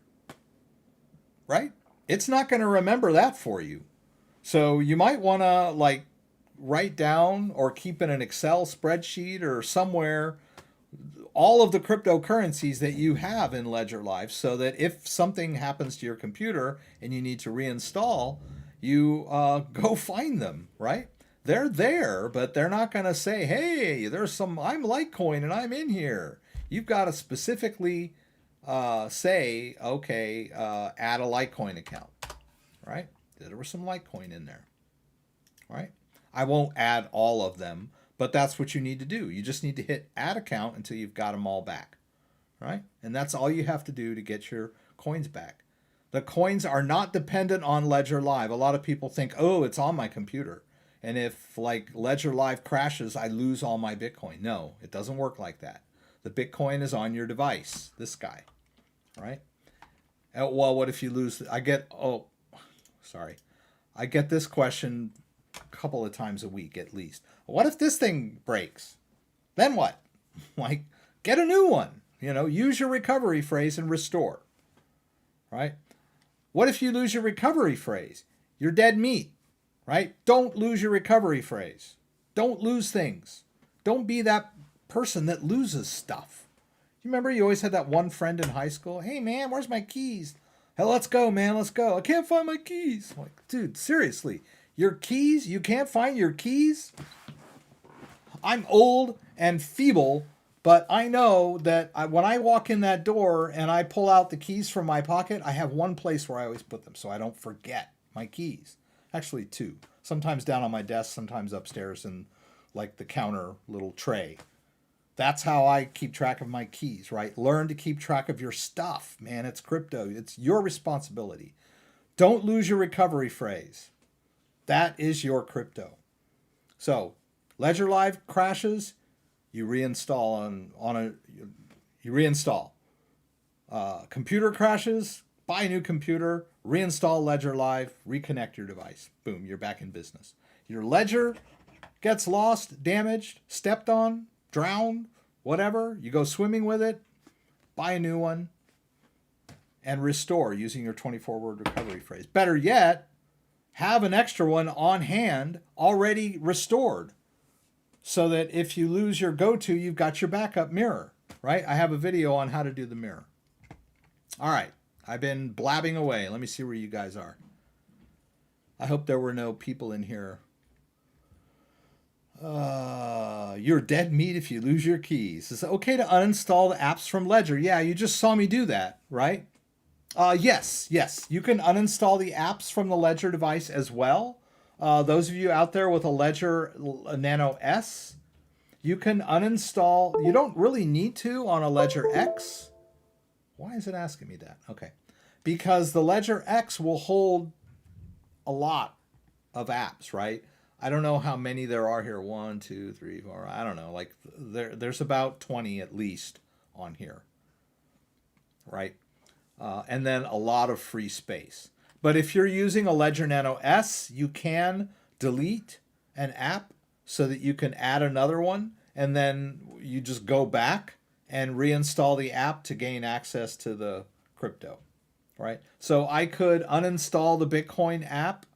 right? It's not going to remember that for you. So you might want to like write down or keep in an Excel spreadsheet or somewhere all of the cryptocurrencies that you have in Ledger Live, so that if something happens to your computer and you need to reinstall, you go find them, right? They're there, but they're not going to say, hey, there's some, I'm Litecoin and I'm in here. You've got to specifically say, okay, add a Litecoin account, right? There was some Litecoin in there, right? I won't add all of them, but that's what you need to do. You just need to hit add account until you've got them all back, right? And that's all you have to do to get your coins back. The coins are not dependent on Ledger Live. A lot of people think, oh, it's on my computer. And if like Ledger Live crashes, I lose all my Bitcoin. No, it doesn't work like that. The Bitcoin is on your device, this guy, right? Well, what if you lose? I get this question a couple of times a week at least. What if this thing breaks? Then what? Like, get a new one. You know, use your recovery phrase and restore, right? What if you lose your recovery phrase? You're dead meat. Right? Don't lose your recovery phrase. Don't lose things. Don't be that person that loses stuff. You remember you always had that one friend in high school? Hey, man, where's my keys? Hey, let's go, man. Let's go. I can't find my keys. I'm like, dude, seriously. Your keys? You can't find your keys? I'm old and feeble, but I know that when I walk in that door and I pull out the keys from my pocket, I have one place where I always put them so I don't forget my keys. Actually, two. Sometimes down on my desk, sometimes upstairs in like the counter little tray. That's how I keep track of my keys, right? Learn to keep track of your stuff, man. It's crypto. It's your responsibility. Don't lose your recovery phrase. That is your crypto. So, Ledger Live crashes, you reinstall you reinstall. Computer crashes, buy a new computer, reinstall Ledger Live, reconnect your device. Boom, you're back in business. Your ledger gets lost, damaged, stepped on, drowned, whatever. You go swimming with it, buy a new one, and restore using your 24-word recovery phrase. Better yet, have an extra one on hand already restored so that if you lose your go-to, you've got your backup mirror, right? I have a video on how to do the mirror. All right. I've been blabbing away. Let me see where you guys are. I hope there were no people in here. You're dead meat if you lose your keys. Is it okay to uninstall the apps from Ledger? Yeah, you just saw me do that, right? Yes. You can uninstall the apps from the Ledger device as well. Those of you out there with a Ledger Nano S, you can uninstall. You don't really need to on a Ledger X. Why is it asking me that? Okay. Because the Ledger X will hold a lot of apps, right? I don't know how many there are here. 1, 2, 3, 4. I don't know. Like there's about 20 at least on here, right? And then a lot of free space. But if you're using a Ledger Nano S, you can delete an app so that you can add another one, and then you just go back and reinstall the app to gain access to the crypto, right? So I could uninstall the Bitcoin app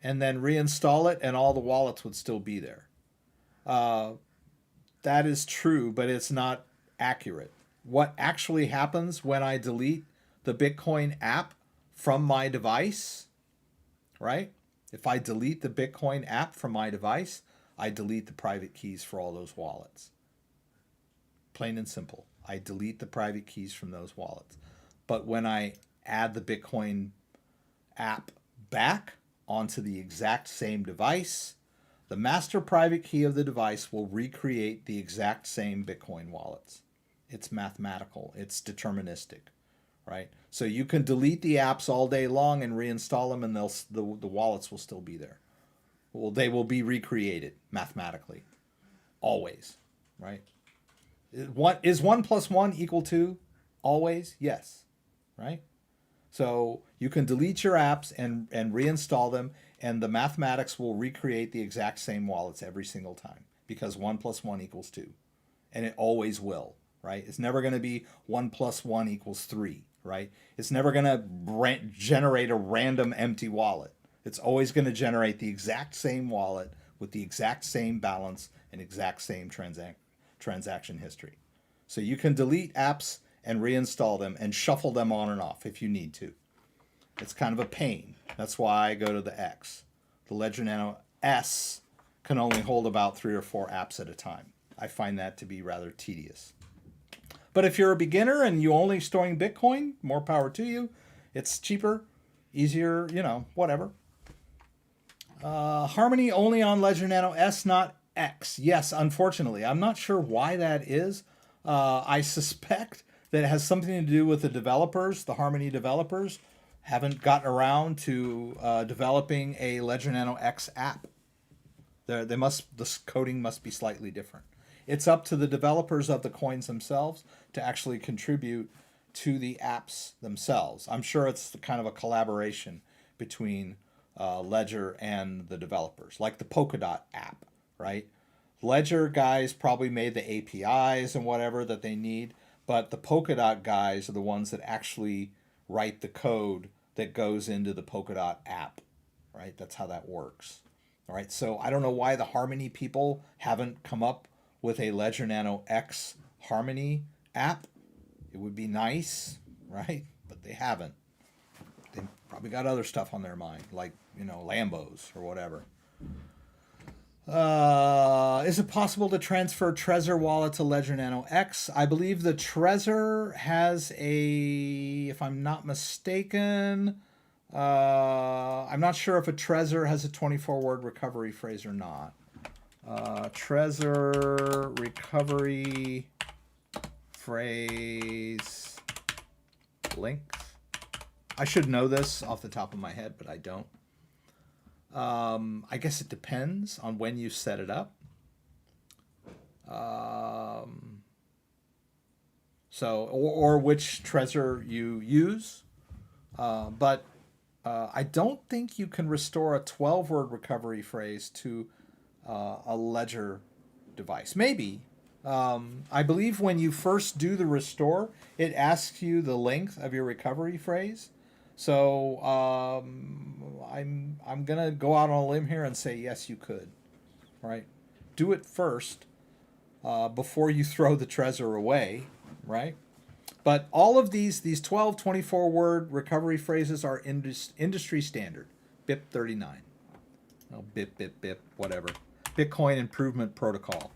and then reinstall it, and all the wallets would still be there. That is true, but it's not accurate. what actually happens when I delete the Bitcoin app from my device, right? If I delete the Bitcoin app from my device, I delete the private keys for all those wallets. Plain and simple. I delete the private keys from those wallets. But when I add the Bitcoin app back onto the exact same device, the master private key of the device will recreate the exact same Bitcoin wallets. It's mathematical. It's deterministic, right? So you can delete the apps all day long and reinstall them, and the wallets will still be there. Well, they will be recreated mathematically, always, right? Is 1 + 1 equal 2? Always, yes, right? So you can delete your apps and reinstall them, and the mathematics will recreate the exact same wallets every single time, because 1 + 1 = 2, and it always will, right? It's never going to be 1 + 1 = 3, right? It's never going to generate a random empty wallet. It's always going to generate the exact same wallet with the exact same balance and exact same transaction history. So you can delete apps and reinstall them and shuffle them on and off if you need to. It's kind of a pain. That's why I go to the X. The Ledger Nano S can only hold about 3 or 4 apps at a time. I find that to be rather tedious. But if you're a beginner and you're only storing Bitcoin, more power to you. It's cheaper, easier, whatever. Harmony only on Ledger Nano S, not X. Yes, unfortunately. I'm not sure why that is. I suspect that it has something to do with the developers. The Harmony developers haven't gotten around to developing a Ledger Nano X app. The coding must be slightly different. It's up to the developers of the coins themselves to actually contribute to the apps themselves. I'm sure it's kind of a collaboration between Ledger and the developers, like the Polkadot app, right? Ledger guys probably made the APIs and whatever that they need, but the Polkadot guys are the ones that actually write the code that goes into the Polkadot app, right? That's how that works. All right, so I don't know why the Harmony people haven't come up with a Ledger Nano X Harmony app. It would be nice, right? But they haven't. They probably got other stuff on their mind, like, Lambos or whatever. Is it possible to transfer Trezor wallet to Ledger Nano X? I believe the Trezor has if I'm not mistaken, I'm not sure if a Trezor has a 24-word recovery phrase or not. Trezor recovery phrase length. I should know this off the top of my head, but I don't. I guess it depends on when you set it up. Or which Trezor you use. But I don't think you can restore a 12-word recovery phrase to a Ledger device. Maybe. I believe when you first do the restore, it asks you the length of your recovery phrase. So I'm gonna go out on a limb here and say yes, you could. Right? Do it first before you throw the Trezor away. Right? But all of these 12, 24-word recovery phrases are industry standard. BIP 39. Oh, BIP, whatever. Bitcoin Improvement Protocol.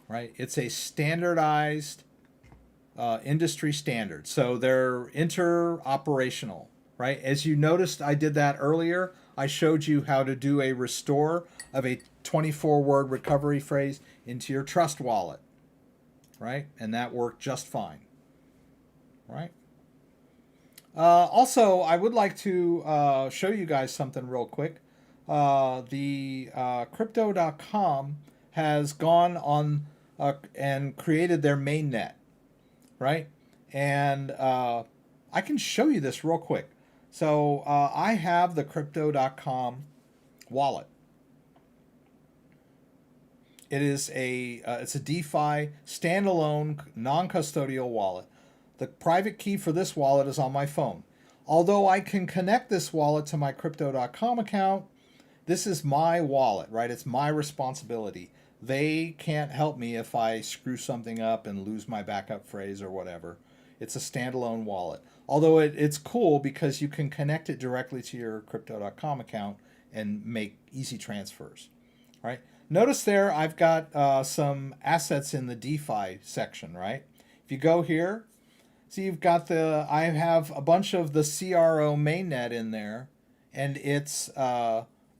Right? It's a standardized industry standard. So they're interoperational, right? As you noticed, I did that earlier. I showed you how to do a restore of a 24-word recovery phrase into your Trust wallet, right? And that worked just fine, right? Also, I would like to show you guys something real quick. The Crypto.com has gone on and created their mainnet, right? And I can show you this real quick. So I have the Crypto.com wallet. It is it's a DeFi standalone non-custodial wallet. The private key for this wallet is on my phone. Although I can connect this wallet to my Crypto.com account, this is my wallet, right? It's my responsibility. they can't help me if I screw something up and lose my backup phrase or whatever. It's a standalone wallet. Although it's cool because you can connect it directly to your crypto.com account and make easy transfers, right? Notice there I've got some assets in the DeFi section, right? If you go here, see you've got I have a bunch of the CRO mainnet in there, and it's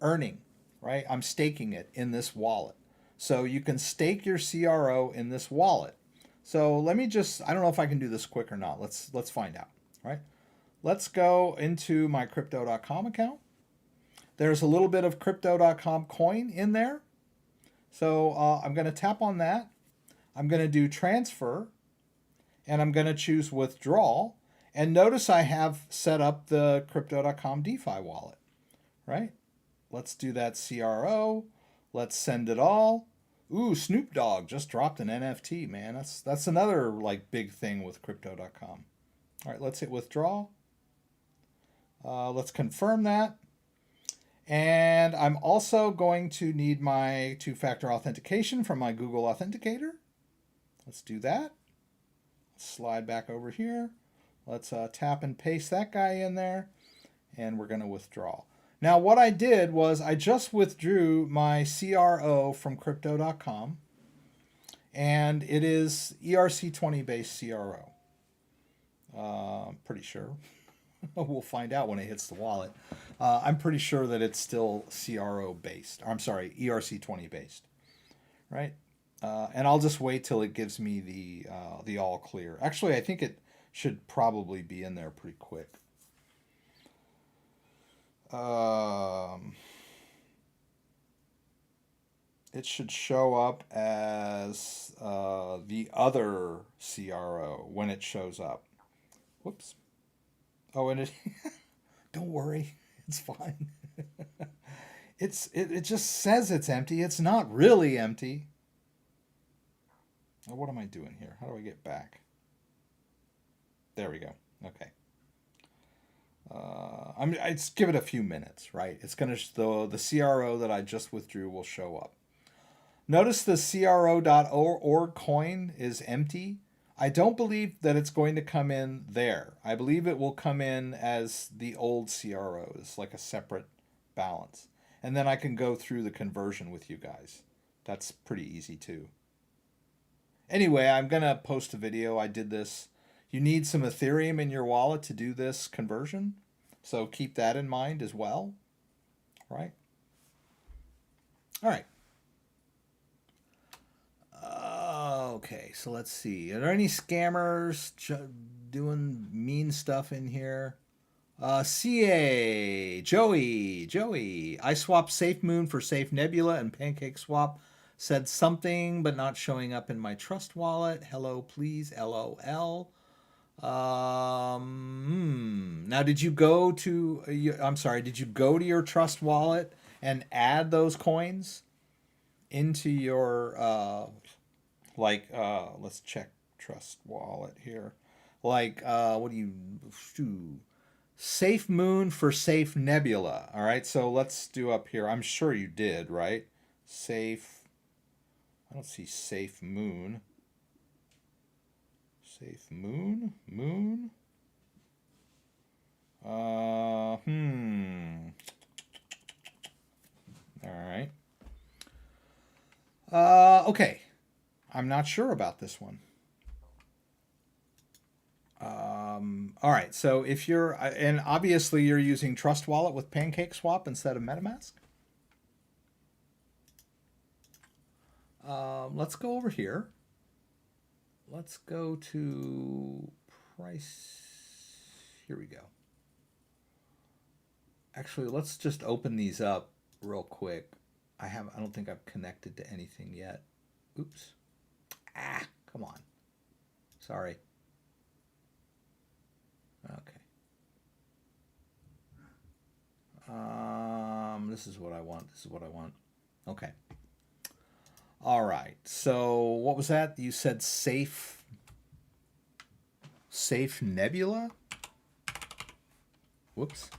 earning, right? I'm staking it in this wallet. So you can stake your CRO in this wallet. So let me just, I don't know if I can do this quick or not. Let's find out, right? Let's go into my crypto.com account. There's a little bit of crypto.com coin in there. So I'm going to tap on that. I'm going to do transfer, and I'm going to choose withdrawal. And notice I have set up the crypto.com DeFi wallet, right? Let's do that CRO. Let's send it all. Ooh, Snoop Dogg just dropped an NFT, man. That's another like big thing with crypto.com. All right, let's hit withdraw. Let's confirm that. And I'm also going to need my two-factor authentication from my Google Authenticator. Let's do that. Slide back over here. Let's tap and paste that guy in there. And we're going to withdraw. Now, what I did was I just withdrew my CRO from crypto.com. And it is ERC20 based CRO. Pretty sure. We'll find out when it hits the wallet. I'm pretty sure that it's still CRO based. I'm sorry, ERC20 based, right? And I'll just wait till it gives me the all clear. Actually, I think it should probably be in there pretty quick. It should show up as the other CRO when it shows up. Whoops. Oh, and it don't worry, it's fine. It just says it's empty. It's not really empty. Oh, what am I doing here? How do I get back? There we go. Okay. I'd give it a few minutes, right? It's gonna the CRO that I just withdrew will show up. Notice the cro.org coin is empty. I don't believe that it's going to come in there. I believe it will come in as the old CROs, like a separate balance. And then I can go through the conversion with you guys. That's pretty easy too. Anyway, I'm going to post a video. I did this. You need some Ethereum in your wallet to do this conversion. So keep that in mind as well. Right? All right. Okay, so let's see. Are there any scammers doing mean stuff in here? CA, Joey. I swapped SafeMoon for Safe Nebula and PancakeSwap. Said something, but not showing up in my Trust wallet. Hello, please, LOL. Now, did you go to your Trust wallet and add those coins into your let's check Trust wallet here. What do you do? Safe Moon for Safe Nebula. All right, so let's do up here. I'm sure you did, right? Safe. I don't see Safe Moon. Safe Moon? Moon? All right. Okay. I'm not sure about this one. All right, so if you're, and obviously you're using Trust Wallet with PancakeSwap instead of MetaMask. Let's go over here. Let's go to price. Here we go. Actually, let's just open these up real quick. I don't think I've connected to anything yet. Oops. Come on. Sorry. Okay. This is what I want. Okay. All right. So what was that? You said Safe Nebula? Whoops.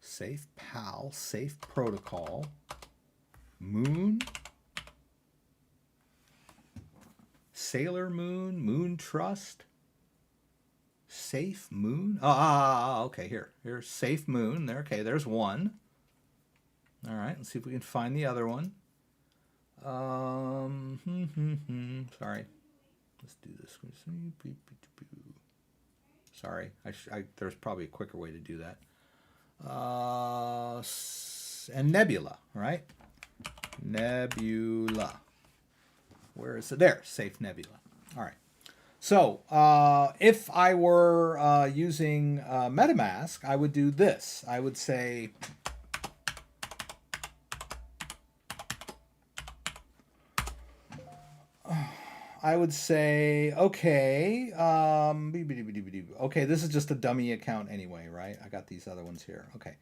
safe pal, safe protocol, Moon, Sailor Moon, Moon Trust, Safe Moon. Okay, here's Safe Moon. There, okay, there's one. All right, let's see if we can find the other one. Sorry, let's do this. Sorry, there's probably a quicker way to do that. And Nebula, right? Nebula. Where is it? There, Safe Nebula. All right. So if I were using MetaMask, I would do this. I would say okay, okay, this is just a dummy account anyway, right? I got these other ones here. Okay.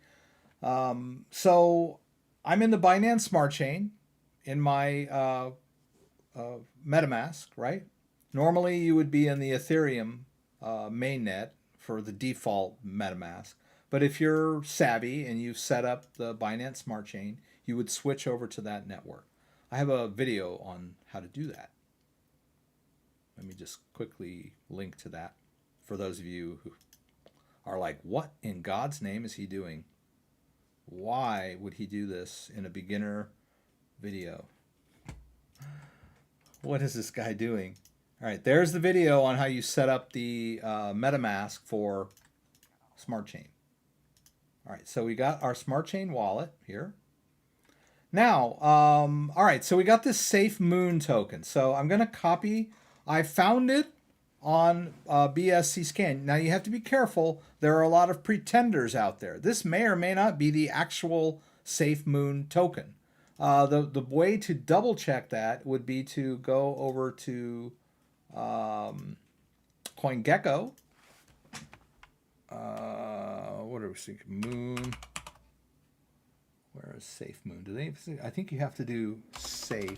So I'm in the Binance Smart Chain in my MetaMask, right? Normally you would be in the Ethereum mainnet for the default MetaMask. But if you're savvy and you've set up the Binance Smart Chain, you would switch over to that network. I have a video on how to do that. Let me just quickly link to that for those of you who are like, what in God's name is he doing? Why would he do this in a beginner video? What is this guy doing? All right, there's the video on how you set up the MetaMask for Smart Chain. All right, so we got our Smart Chain wallet here. Now, all right, so we got this Safe Moon token. So I'm going to copy. I found it on BSC Scan. Now you have to be careful. There are a lot of pretenders out there. This may or may not be the actual Safe Moon token. The way to double check that would be to go over to CoinGecko. What are we thinking? Moon. Where is Safe Moon? Do they? I think you have to do safe.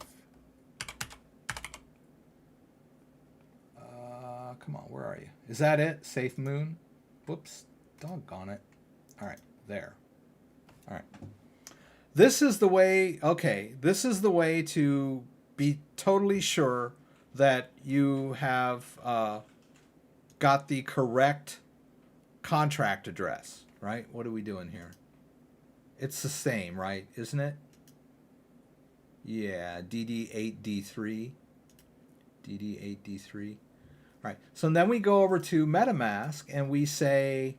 Come on, where are you? Is that it? Safe Moon? Whoops, doggone it. All right, there. All right. This is the way, okay, this is the way to be totally sure that you have got the correct contract address, right? What are we doing here? It's the same, right? Isn't it? Yeah, DD8D3. DD8D3. All right, so then we go over to MetaMask and we say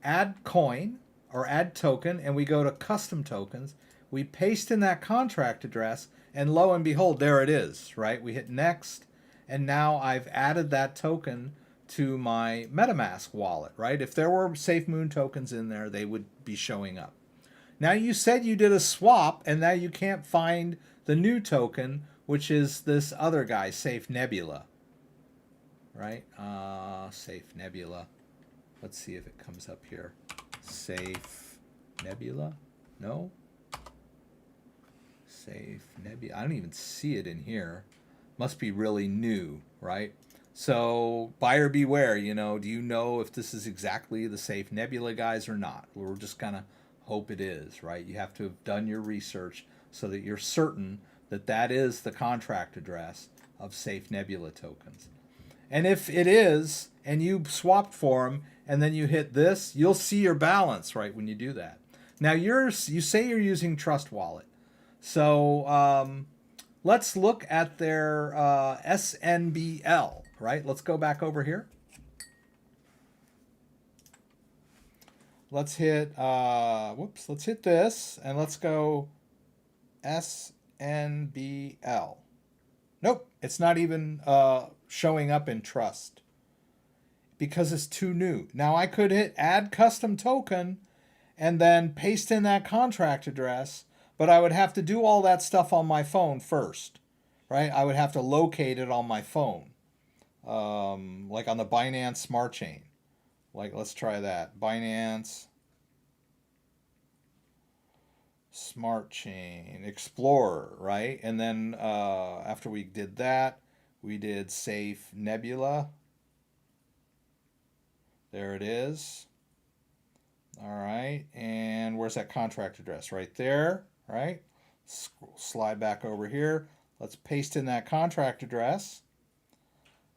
add coin or add token, and we go to custom tokens. We paste in that contract address, and lo and behold, there it is, right? We hit next, and now I've added that token to my MetaMask wallet, right? If there were Safe Moon tokens in there, they would be showing up. Now you said you did a swap, and now you can't find the new token, which is this other guy, Safe Nebula, right? Safe Nebula. Let's see if it comes up here. Safe Nebula? No? Safe Nebula. I don't even see it in here. Must be really new, right? So buyer beware, you know. Do you know if this is exactly the Safe Nebula guys or not? We're just gonna hope it is, right? You have to have done your research so that you're certain that that is the contract address of Safe Nebula tokens. And if it is, and you swapped for them, and then you hit this, you'll see your balance, right, when you do that. Now, you say you're using Trust Wallet. So let's look at their SNBL, right? Let's go back over here. Let's hit, let's hit this, and let's go SNBL. Nope, it's not even showing up in Trust because it's too new. Now I could hit add custom token and then paste in that contract address, but I would have to do all that stuff on my phone first, right? I would have to locate it on my phone, like on the Binance Smart Chain. Like, let's try that. Binance Smart Chain Explorer, right? And then after we did that, we did Safe Nebula. There it is. All right, and where's that contract address? Right there, right? Slide back over here. Let's paste in that contract address.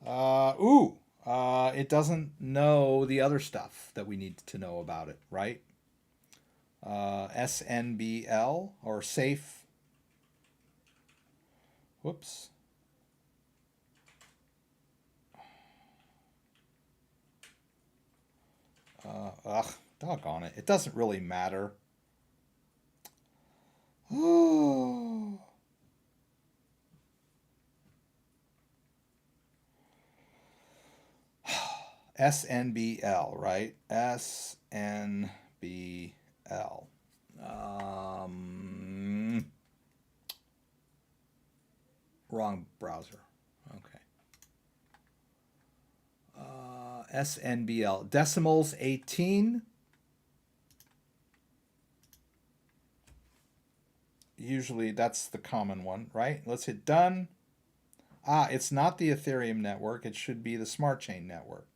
It doesn't know the other stuff that we need to know about it, right? SNBL or safe. Whoops. Doggone it. It doesn't really matter. Oh. SNBL, right? SNBL. Wrong browser. Okay. SNBL. Decimals 18. Usually that's the common one, right? Let's hit done. It's not the Ethereum network. It should be the Smart Chain network.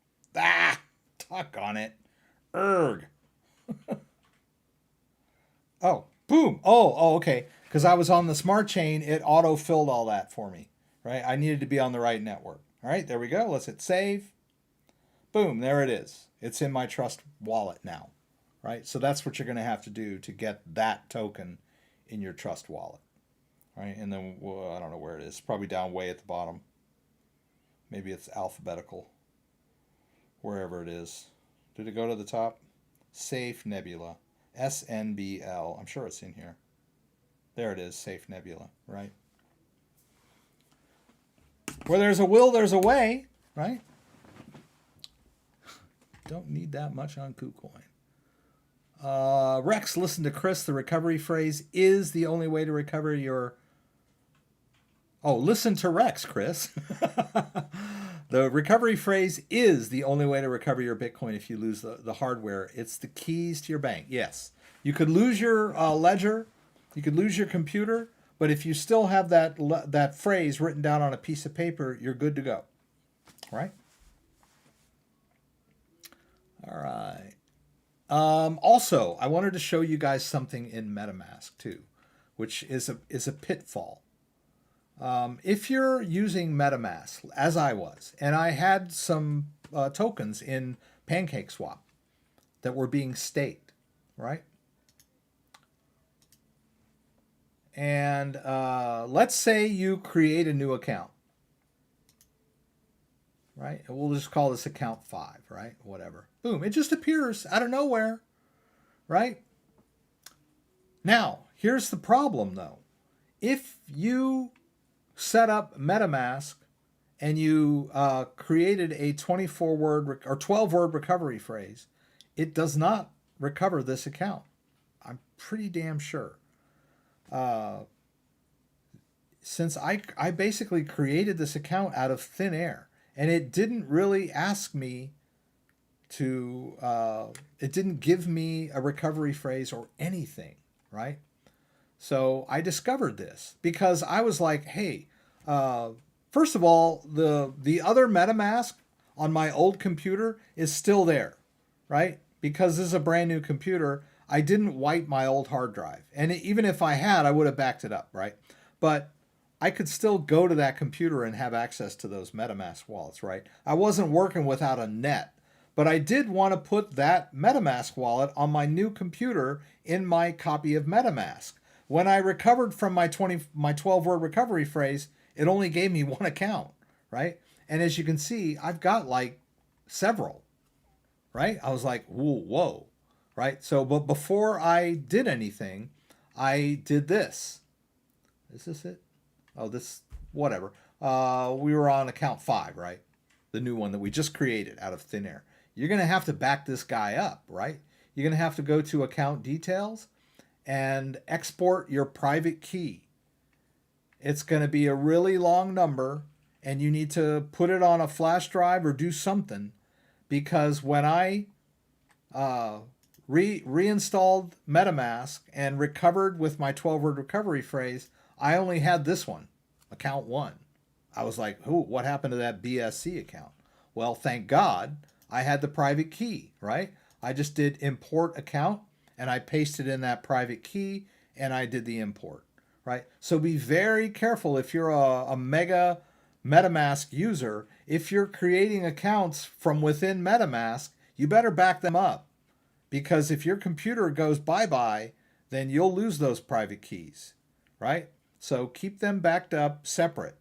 Doggone it. Erg. Oh, boom. Oh, okay. Because I was on the Smart Chain, it auto-filled all that for me, right? I needed to be on the right network. All right, there we go. Let's hit save. Boom, there it is. It's in my Trust wallet now, right? So that's what you're going to have to do to get that token in your Trust wallet, right? And then, I don't know where it is. Probably down way at the bottom. Maybe it's alphabetical, wherever it is. Did it go to the top? Safe Nebula. SNBL. I'm sure it's in here. There it is, Safe Nebula, right? Where there's a will, there's a way, right? Don't need that much on KuCoin. Rex, listen to Chris. The recovery phrase is the only way to recover your... Oh, listen to Rex, Chris. The recovery phrase is the only way to recover your Bitcoin if you lose the hardware. It's the keys to your bank. Yes. You could lose your ledger. You could lose your computer. But if you still have that phrase written down on a piece of paper, you're good to go. All right? All right. Also, I wanted to show you guys something in MetaMask too, which is a pitfall. If you're using MetaMask, as I was, and I had some tokens in PancakeSwap that were being staked, right? And let's say you create a new account, right? And we'll just call this account 5, right? Whatever. Boom, it just appears out of nowhere, right? Now, here's the problem though. If you set up MetaMask and you created a 24-word or 12-word recovery phrase, it does not recover this account. I'm pretty damn sure. Since I basically created this account out of thin air, and it didn't really ask me to, it didn't give me a recovery phrase or anything, right? So I discovered this because I was like, hey, first of all, the other MetaMask on my old computer is still there, right? Because this is a brand new computer. I didn't wipe my old hard drive. And even if I had, I would have backed it up, right? But I could still go to that computer and have access to those MetaMask wallets, right? I wasn't working without a net, but I did want to put that MetaMask wallet on my new computer in my copy of MetaMask. When I recovered from my 12-word recovery phrase, it only gave me one account, right? And as you can see, I've got like several, right? I was like, whoa, right? So, but before I did anything, I did this. Is this it? Oh, this, whatever. We were on account 5, right? The new one that we just created out of thin air. You're going to have to back this guy up, right? You're going to have to go to account details and export your private key. It's going to be a really long number, and you need to put it on a flash drive or do something, because when I reinstalled MetaMask and recovered with my 12-word recovery phrase, I only had this one, account 1. I was like, oh, what happened to that BSC account? Well, thank God I had the private key, right? I just did import account and I pasted in that private key and I did the import, right? So be very careful if you're a mega MetaMask user. If you're creating accounts from within MetaMask, you better back them up, because if your computer goes bye-bye, then you'll lose those private keys, right? So keep them backed up separate,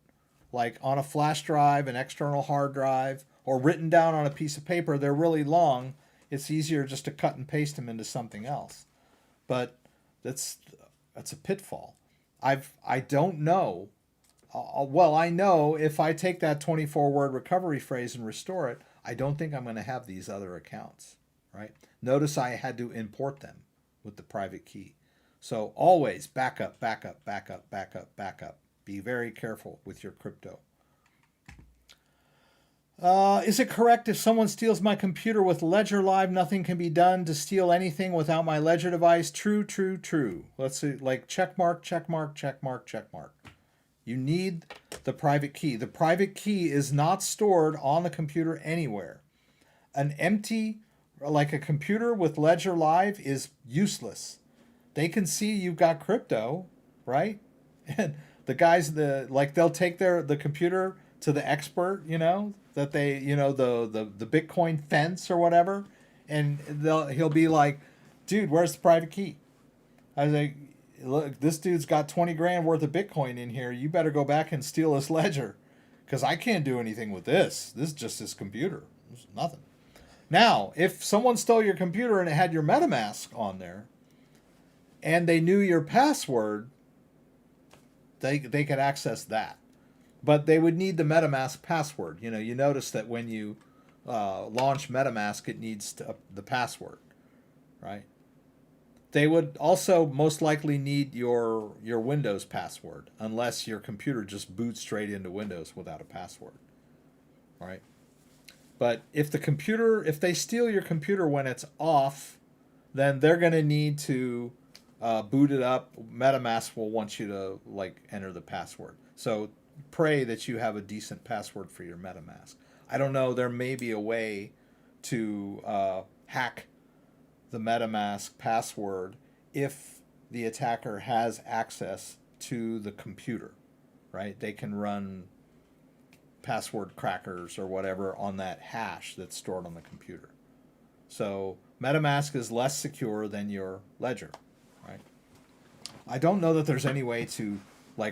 like on a flash drive, an external hard drive, or written down on a piece of paper. They're really long. It's easier just to cut and paste them into something else. But that's a pitfall. I don't know. Well, I know if I take that 24-word recovery phrase and restore it, I don't think I'm going to have these other accounts, right? Notice I had to import them with the private key. So always backup, backup, backup, backup, backup. Be very careful with your crypto. Is it correct if someone steals my computer with Ledger Live, nothing can be done to steal anything without my Ledger device? True, true, true. Let's see, like check mark, check mark, check mark, check mark. You need the private key. The private key is not stored on the computer anywhere. An empty, like a computer with Ledger Live, is useless. They can see you've got crypto, right? And the guys, they'll take the computer to the expert, that they, the Bitcoin fence or whatever, and he'll be like, dude, where's the private key? I was like, look, this dude's got 20 grand worth of Bitcoin in here. You better go back and steal his ledger, because I can't do anything with this. This is just his computer. There's nothing. Now, if someone stole your computer and it had your MetaMask on there, and they knew your password, they could access that. But they would need the MetaMask password. You notice that when you launch MetaMask, it needs the password, right? They would also most likely need your Windows password, unless your computer just boots straight into Windows without a password, right? But if they steal your computer when it's off, then they're going to need to boot it up. MetaMask will want you to enter the password. So pray that you have a decent password for your MetaMask. I don't know. There may be a way to hack the MetaMask password if the attacker has access to the computer, right? They can run password crackers or whatever on that hash that's stored on the computer. So MetaMask is less secure than your ledger, right? I don't know that there's any way to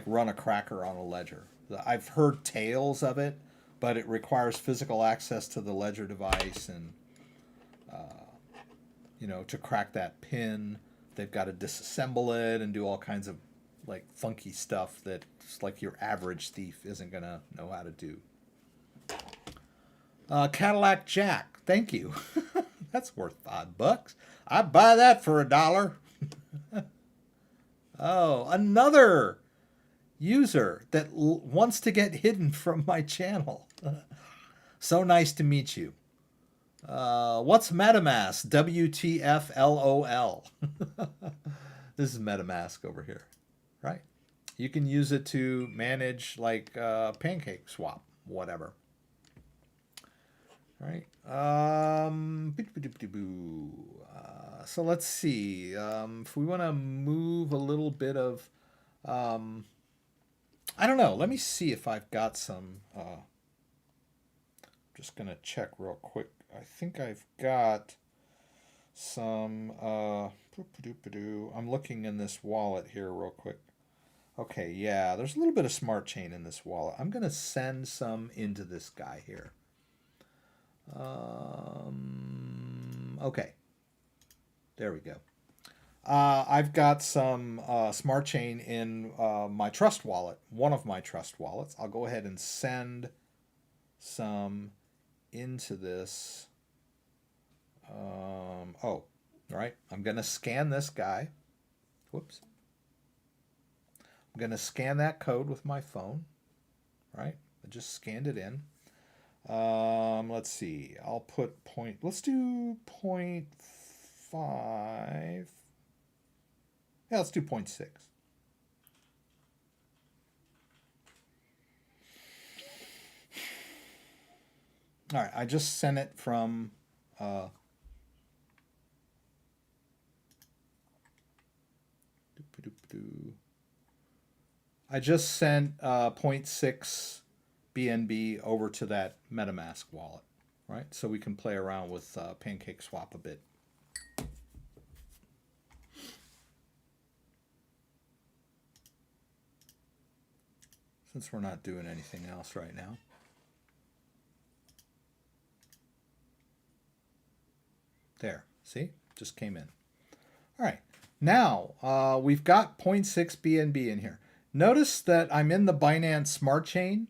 run a cracker on a ledger. I've heard tales of it, but it requires physical access to the ledger device, and to crack that pin, they've got to disassemble it and do all kinds of funky stuff that your average thief isn't gonna know how to do. Cadillac Jack, thank you. That's worth $5. I'd buy that for $1. Oh, another user that wants to get hidden from my channel. So nice to meet you. What's MetaMask? WTF LOL. This is MetaMask over here, right? You can use it to manage Pancake Swap, whatever. Right. So let's see. If we want to move a little bit of, I don't know. Let me see if I've got some. Just gonna check real quick. I think I've got some. I'm looking in this wallet here real quick. Okay, yeah, there's a little bit of smart chain in this wallet. I'm gonna send some into this guy here. Okay, there we go. I've got some smart chain in my trust wallet, one of my trust wallets. I'll go ahead and send some into this. All right, I'm going to scan this guy. Whoops. I'm going to scan that code with my phone. Right, I just scanned it in. Let's see. I'll put let's do 0.5. Yeah, let's do 0.6. All right, I just sent it from I just sent 0.6 BNB over to that MetaMask wallet, right? So we can play around with PancakeSwap a bit. Since we're not doing anything else right now. There, see? Just came in. All right, now we've got 0.6 BNB in here. Notice that I'm in the Binance Smart Chain,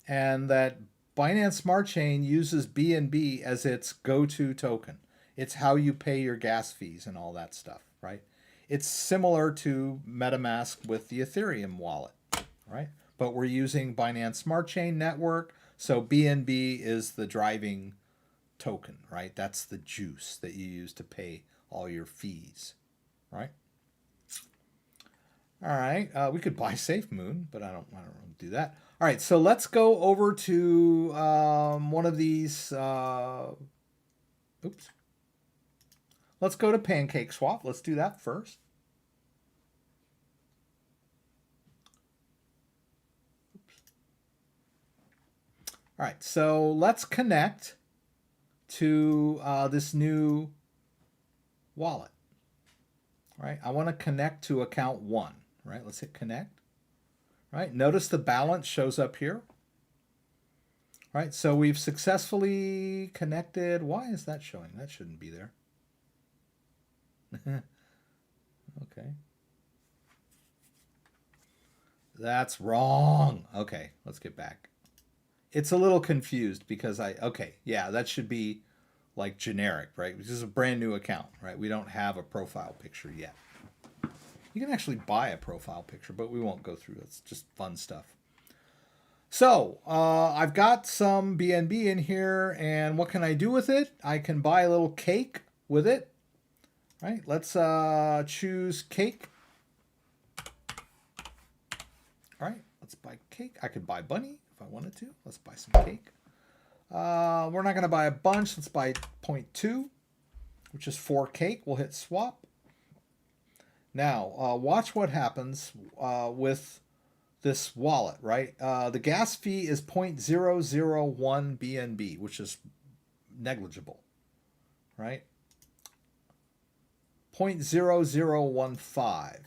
and that Binance Smart Chain uses BNB as its go-to token. It's how you pay your gas fees and all that stuff, right? It's similar to MetaMask with the Ethereum wallet, right? But we're using Binance Smart Chain network, so BNB is the driving token, right? That's the juice that you use to pay all your fees, right? All right, we could buy SafeMoon, but I don't do that. All right, so let's go over to one of these. Oops. Let's go to PancakeSwap. Let's do that first. Oops. All right, so let's connect to this new wallet. All right, I want to connect to account 1. Right, let's hit connect. Right, notice the balance shows up here. Right, so we've successfully connected. Why is that showing? That shouldn't be there. Okay. That's wrong. Okay, let's get back. It's a little confused because okay, yeah, that should be like generic, right? This is a brand new account, right? We don't have a profile picture yet. You can actually buy a profile picture, but we won't go through it. It's just fun stuff. So I've got some BNB in here, and what can I do with it? I can buy a little cake with it. Right? Let's choose cake. All right, let's buy cake. I could buy bunny if I wanted to. Let's buy some cake. We're not going to buy a bunch. Let's buy 0.2, which is 4 cake. We'll hit swap. Now, watch what happens with this wallet, right? The gas fee is 0.001 BNB, which is negligible, right? 0.0015,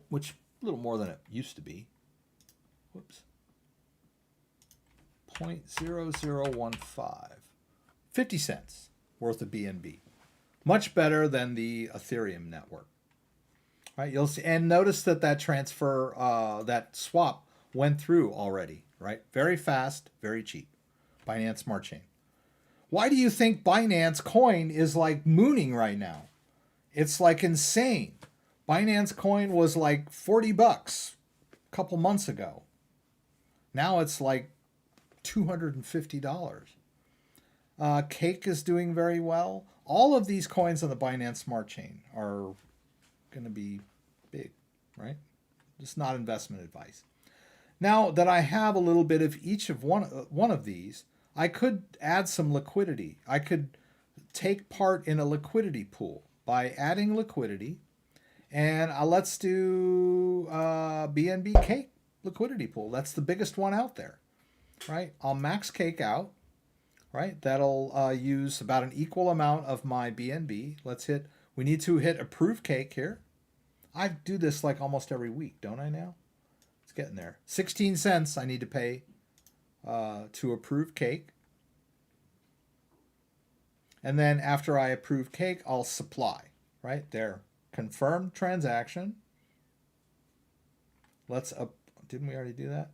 which a little more than it used to be. Whoops. 0.0015. 50 cents worth of BNB. Much better than the Ethereum network. Right, you'll see, and notice that that transfer, that swap went through already, right? Very fast, very cheap. Binance Smart Chain. Why do you think Binance Coin is like mooning right now? It's like insane. Binance Coin was like 40 bucks a couple months ago. Now it's like $250. Cake is doing very well. All of these coins on the Binance Smart Chain are going to be big, right? Just not investment advice. Now that I have a little bit of each of one of these, I could add some liquidity. I could take part in a liquidity pool by adding liquidity. And let's do BNB Cake liquidity pool. That's the biggest one out there, right? I'll max Cake out. Right, that'll use about an equal amount of my BNB. We need to hit approve cake here. I do this like almost every week, don't I now? It's getting there. 16 cents I need to pay to approve cake. And then after I approve cake, I'll supply, right there. Confirm transaction. Didn't we already do that?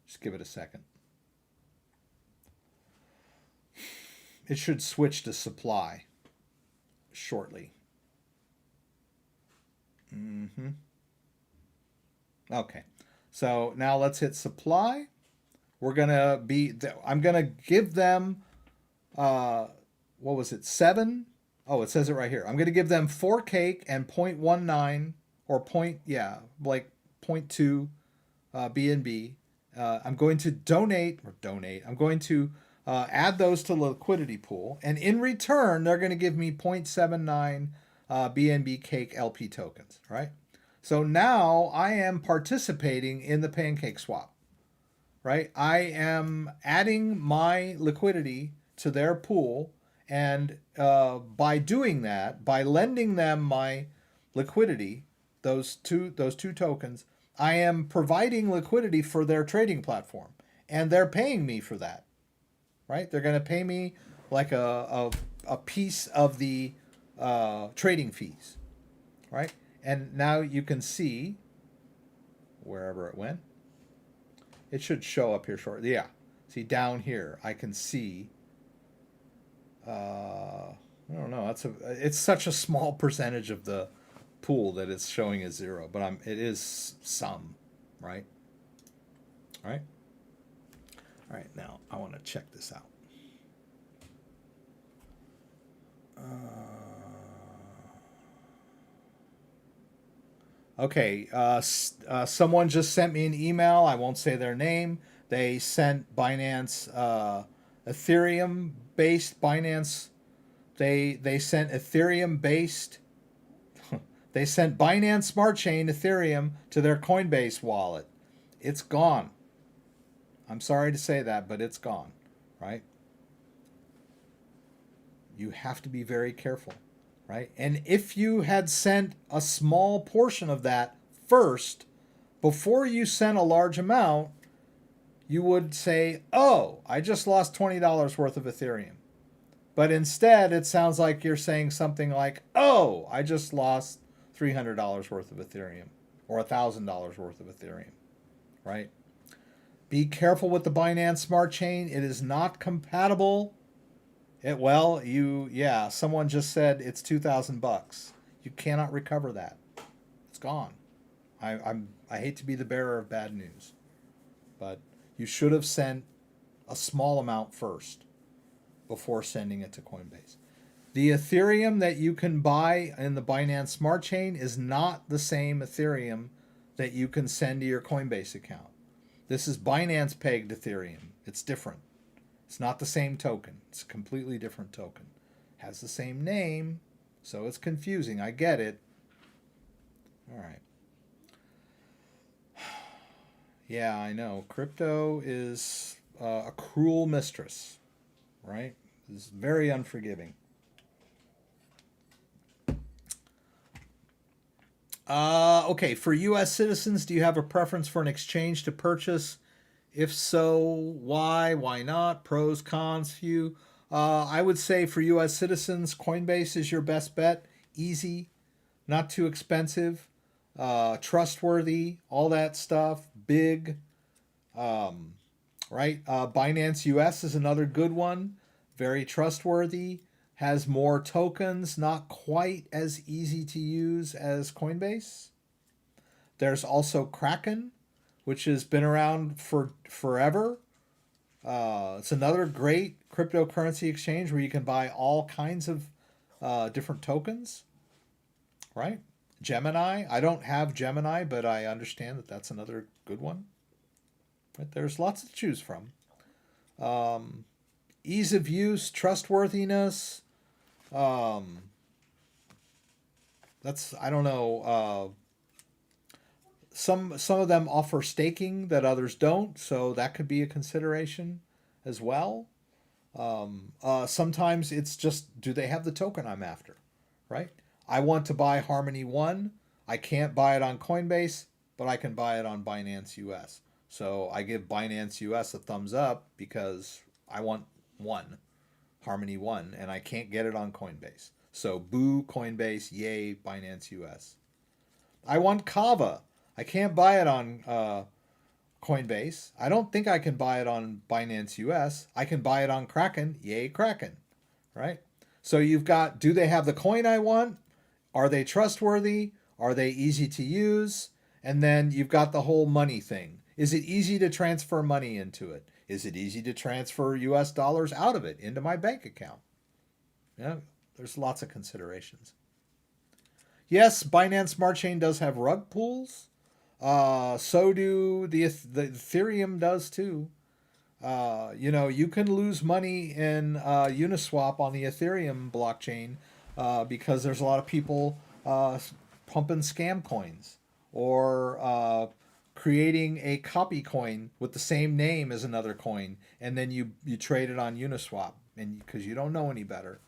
Just give it a second. It should switch to supply shortly. Okay. So now let's hit supply. I'm going to give them, what was it, 7? Oh, it says it right here. I'm going to give them 4 cake and 0.19 or 0.2 BNB. I'm going to I'm going to add those to the liquidity pool, and in return, they're going to give me 0.79 BNB Cake LP tokens, right? So now I am participating in the pancake swap, right? I am adding my liquidity to their pool, and by doing that, by lending them my liquidity, those two tokens, I am providing liquidity for their trading platform, and they're paying me for that, right? They're going to pay me like a piece of the trading fees, right? And now you can see wherever it went. It should show up here shortly. Yeah. See down here, I can see. I don't know. It's such a small percentage of the pool that it's showing as 0, but it is some, right? All right. All right. Now I want to check this out. Okay, someone just sent me an email. I won't say their name. They sent Binance, Ethereum-based Binance. They sent Ethereum-based. They sent Binance Smart Chain Ethereum to their Coinbase wallet. It's gone. I'm sorry to say that, but it's gone, right? You have to be very careful. Right? And if you had sent a small portion of that first, before you sent a large amount, you would say, oh, I just lost $20 worth of Ethereum. But instead, it sounds like you're saying something like, oh, I just lost $300 worth of Ethereum or $1,000 worth of Ethereum, right? Be careful with the Binance Smart Chain. It is not compatible. Someone just said it's $2,000. You cannot recover that. It's gone. I hate to be the bearer of bad news, but you should have sent a small amount first before sending it to Coinbase. The Ethereum that you can buy in the Binance Smart Chain is not the same Ethereum that you can send to your Coinbase account. This is Binance pegged Ethereum. It's different. It's not the same token. It's a completely different token. Has the same name, so it's confusing. I get it. All right. Yeah, I know. Crypto is a cruel mistress, right? It's very unforgiving. Okay, for U.S. citizens, do you have a preference for an exchange to purchase? If so, why? Why not? Pros, cons, few. I would say for U.S. citizens, Coinbase is your best bet. Easy, not too expensive, trustworthy, all that stuff. Big, right? Binance US is another good one. Very trustworthy. Has more tokens. Not quite as easy to use as Coinbase. There's also Kraken, which has been around for forever. It's another great cryptocurrency exchange where you can buy all kinds of different tokens, right? Gemini. I don't have Gemini, but I understand that that's another good one. Right? There's lots to choose from. Ease of use, trustworthiness. That's, I don't know. Some of them offer staking that others don't, so that could be a consideration as well. Sometimes it's just, do they have the token I'm after, right? I want to buy Harmony 1. I can't buy it on Coinbase, but I can buy it on Binance US. So I give Binance US a thumbs up because I want Harmony 1, and I can't get it on Coinbase. So boo Coinbase, yay Binance US. I want Kava. I can't buy it on Coinbase. I don't think I can buy it on Binance US. I can buy it on Kraken. Yay, Kraken. Right? So you've got, do they have the coin I want? Are they trustworthy? Are they easy to use? And then you've got the whole money thing. Is it easy to transfer money into it? Is it easy to transfer US dollars out of it into my bank account? Yeah, there's lots of considerations. Yes, Binance Smart Chain does have rug pools. So do the Ethereum does too. You can lose money in Uniswap on the Ethereum blockchain because there's a lot of people pumping scam coins or creating a copy coin with the same name as another coin, and then you trade it on Uniswap, and because you don't know any better.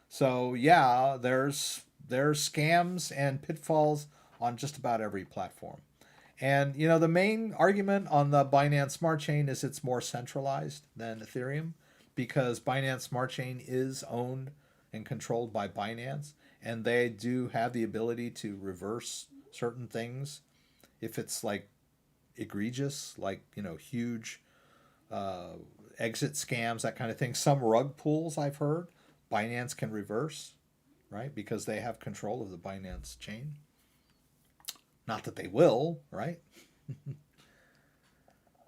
So yeah, there's scams and pitfalls on just about every platform. And you know, the main argument on the Binance Smart Chain is it's more centralized than Ethereum, because Binance Smart Chain is owned and controlled by Binance, and they do have the ability to reverse certain things if it's like egregious, like, you know, huge exit scams, that kind of thing. Some rug pulls, I've heard, Binance can reverse, right? Because they have control of the Binance chain. Not that they will, right?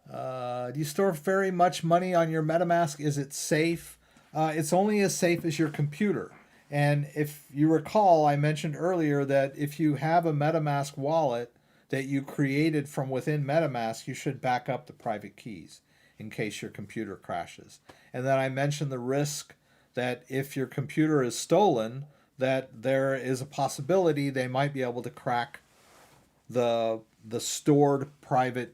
Do you store very much money on your MetaMask? Is it safe? It's only as safe as your computer. And if you recall, I mentioned earlier that if you have a MetaMask wallet that you created from within MetaMask, you should back up the private keys in case your computer crashes. And then I mentioned the risk that if your computer is stolen, that there is a possibility they might be able to crack the stored private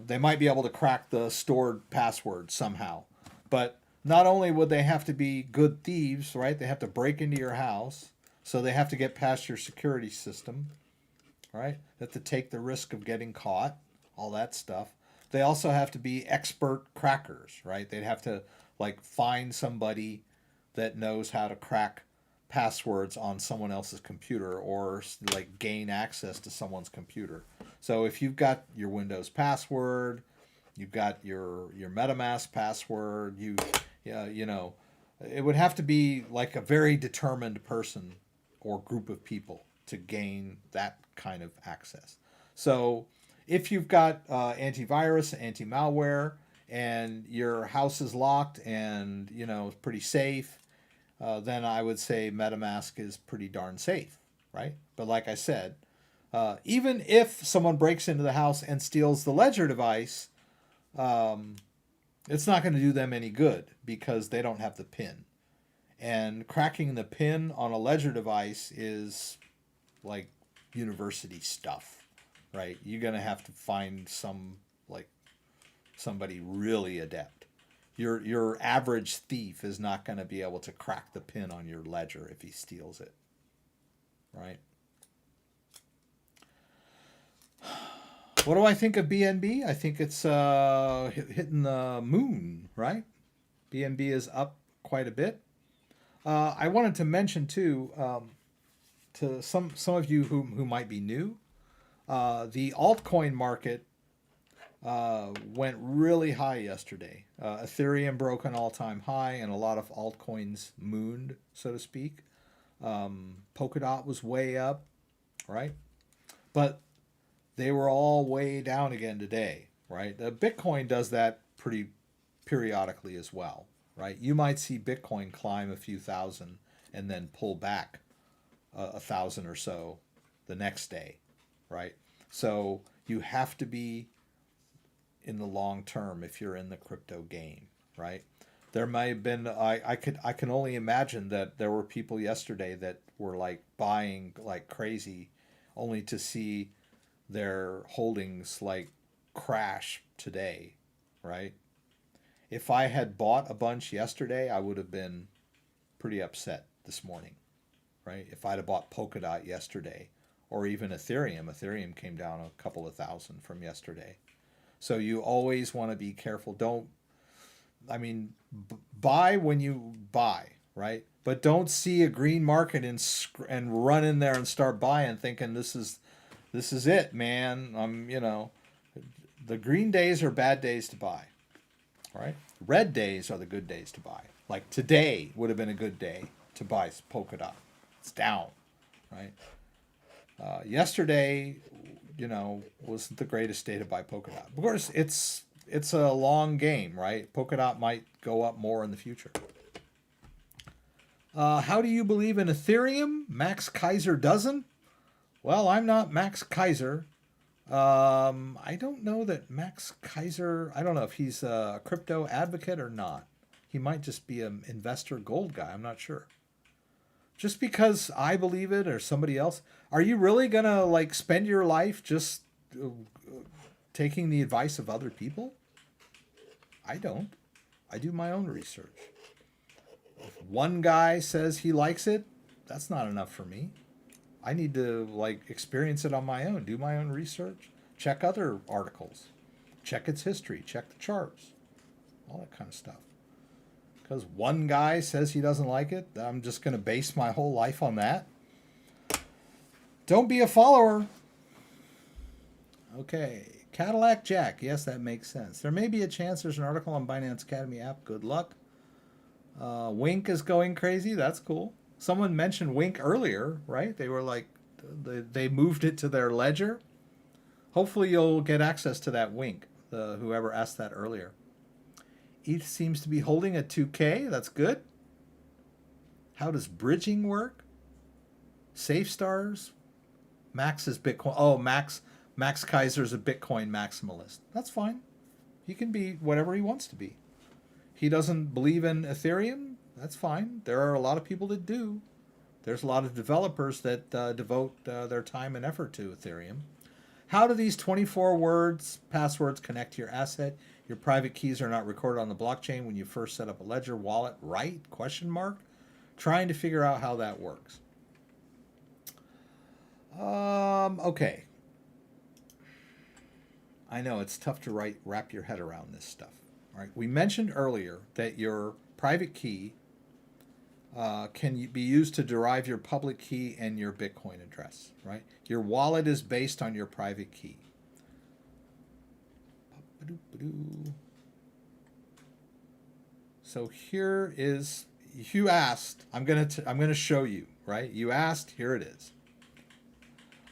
they might be able to crack the stored password somehow. But not only would they have to be good thieves, right? They have to break into your house, so they have to get past your security system, right? They have to take the risk of getting caught, all that stuff. They also have to be expert crackers, right? They'd have to like find somebody that knows how to crack passwords on someone else's computer, or like gain access to someone's computer. So if you've got your Windows password, you've got your MetaMask password, you know, it would have to be like a very determined person or group of people to gain that kind of access. So if you've got antivirus, anti-malware, and your house is locked and, you know, pretty safe, then I would say MetaMask is pretty darn safe, right? But like I said, even if someone breaks into the house and steals the ledger device, it's not going to do them any good because they don't have the PIN. And cracking the PIN on a ledger device is like university stuff, right? You're going to have to find somebody really adept. Your average thief is not going to be able to crack the PIN on your ledger if he steals it, right? What do I think of BNB? I think it's hitting the moon, right? BNB is up quite a bit. I wanted to mention too, to some of you who might be new, the altcoin market went really high yesterday. Ethereum broke an all-time high, and a lot of altcoins mooned, so to speak. Polkadot was way up, right? But they were all way down again today, right? Bitcoin does that pretty periodically as well, right? You might see Bitcoin climb a few thousand and then pull back a thousand or so the next day, right? So you have to be in the long term if you're in the crypto game, right? There might have been I can only imagine that there were people yesterday that were like buying like crazy, only to see their holdings like crash today, right? If I had bought a bunch yesterday, I would have been pretty upset this morning, right? If I'd have bought Polkadot yesterday, or even Ethereum. Ethereum came down a couple of thousand from yesterday. So you always want to be careful. Buy when you buy, right? But don't see a green market and run in there and start buying thinking this is it, man. The green days are bad days to buy, right? Red days are the good days to buy. Like today would have been a good day to buy Polkadot. It's down, right? Yesterday, wasn't the greatest day to buy Polkadot. Of course, it's a long game, right? Polkadot might go up more in the future. How do you believe in Ethereum? Max Kaiser doesn't? Well, I'm not Max Kaiser. I don't know that Max Kaiser, I don't know if he's a crypto advocate or not. He might just be an investor gold guy. I'm not sure. Just because I believe it or somebody else, are you really going to like spend your life just taking the advice of other people? I don't. I do my own research. If one guy says he likes it, that's not enough for me. I need to like experience it on my own, do my own research, check other articles, check its history, check the charts, all that kind of stuff. Because one guy says he doesn't like it, I'm just going to base my whole life on that. Don't be a follower. Okay. Cadillac Jack. Yes, that makes sense. There may be a chance there's an article on Binance Academy app. Good luck. Wink is going crazy. That's cool. Someone mentioned Wink earlier, right? They were like, they moved it to their ledger. Hopefully you'll get access to that Wink, whoever asked that earlier. ETH seems to be holding at 2K. That's good. How does bridging work? SafeStars. Max is Bitcoin. Oh, Max Kaiser's a Bitcoin maximalist. That's fine. He can be whatever he wants to be. He doesn't believe in Ethereum. That's fine. There are a lot of people that do. There's a lot of developers that devote their time and effort to Ethereum. How do these 24 passwords connect to your asset? Your private keys are not recorded on the blockchain when you first set up a ledger wallet, right? Question mark. Trying to figure out how that works. Okay. I know it's tough to wrap your head around this stuff. All right. We mentioned earlier that your private key can be used to derive your public key and your Bitcoin address, right? Your wallet is based on your private key. So here is, you asked, I'm gonna show you, right? You asked, here it is.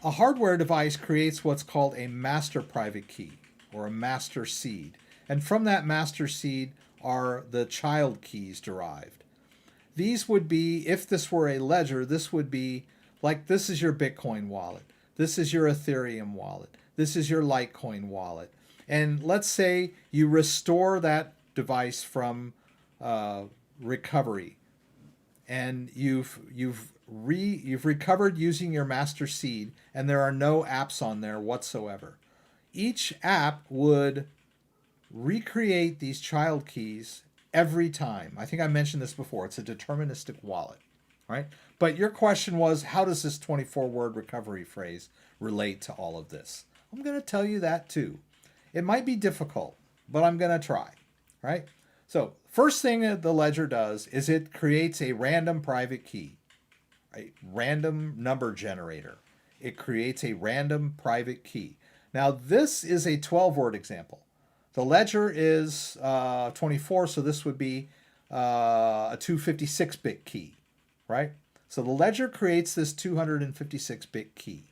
A hardware device creates what's called a master private key or a master seed. And from that master seed are the child keys derived. These would be, if this were a ledger, this would be like, this is your Bitcoin wallet. This is your Ethereum wallet. This is your Litecoin wallet. And let's say you restore that device from recovery, and you've recovered using your master seed, and there are no apps on there whatsoever. Each app would recreate these child keys every time. I think I mentioned this before. It's a deterministic wallet, right? But your question was, how does this 24-word recovery phrase relate to all of this? I'm going to tell you that too. It might be difficult, but I'm going to try, right? So first thing that the ledger does is it creates a random private key, a random number generator. It creates a random private key. Now this is a 12-word example. The ledger is 24, so this would be a 256-bit key, right? So the ledger creates this 256-bit key,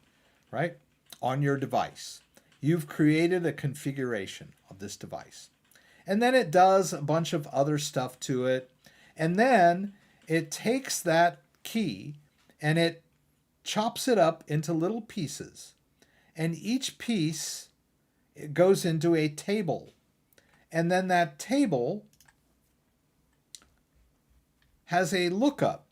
right, on your device. You've created a configuration of this device. And then it does a bunch of other stuff to it. And then it takes that key and it chops it up into little pieces. And each piece, it goes into a table. And then that table has a lookup.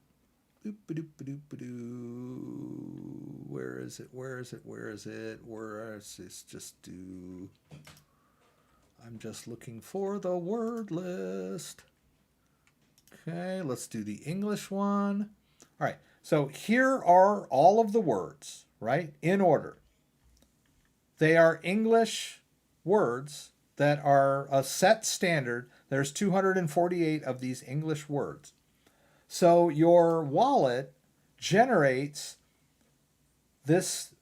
Where is it? Where is it? Where is it? Where is this? Just do. I'm just looking for the word list. Okay, let's do the English one. All right, so here are all of the words, right, in order. They are English words that are a set standard. There's 248 of these English words. So your wallet generates this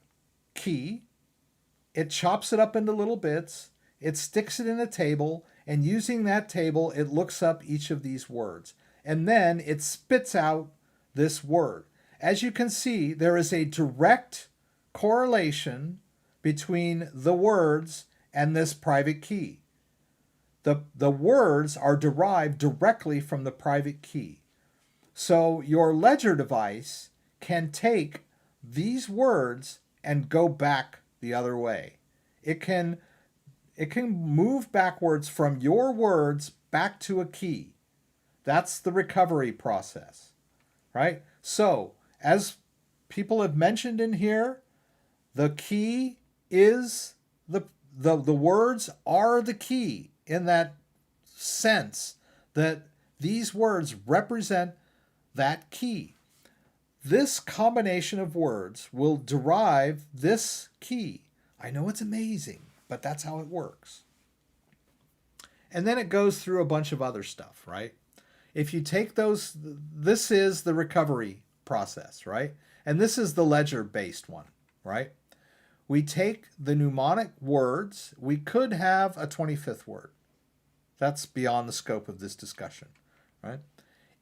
key. It chops it up into little bits. It sticks it in a table, and using that table, it looks up each of these words. And then it spits out this word. As you can see, there is a direct correlation between the words and this private key. The words are derived directly from the private key. So your ledger device can take these words and go back the other way. It can move backwards from your words back to a key. That's the recovery process, right? So, as people have mentioned in here, the key is the words are the key in that sense that these words represent that key. This combination of words will derive this key. I know it's amazing, but that's how it works. And then it goes through a bunch of other stuff, right? If you take those, this is the recovery process, right? And this is the ledger-based one, right? We take the mnemonic words. We could have a 25th word. That's beyond the scope of this discussion, right?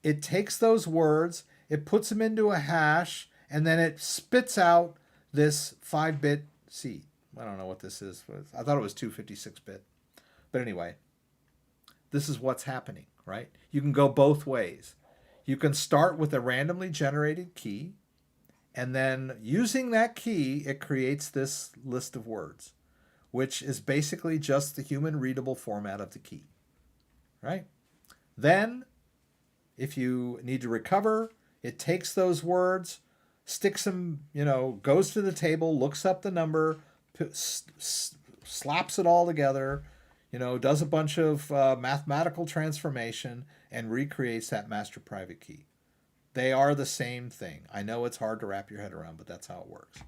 It takes those words, it puts them into a hash, and then it spits out this 5-bit seed. I don't know what this is. I thought it was 256-bit. But anyway, this is what's happening, right? You can go both ways. You can start with a randomly generated key, and then using that key, it creates this list of words, which is basically just the human readable format of the key, right? Then, if you need to recover, it takes those words, sticks them, goes to the table, looks up the number, slaps it all together, does a bunch of mathematical transformation, and recreates that master private key. They are the same thing. I know it's hard to wrap your head around, but that's how it works.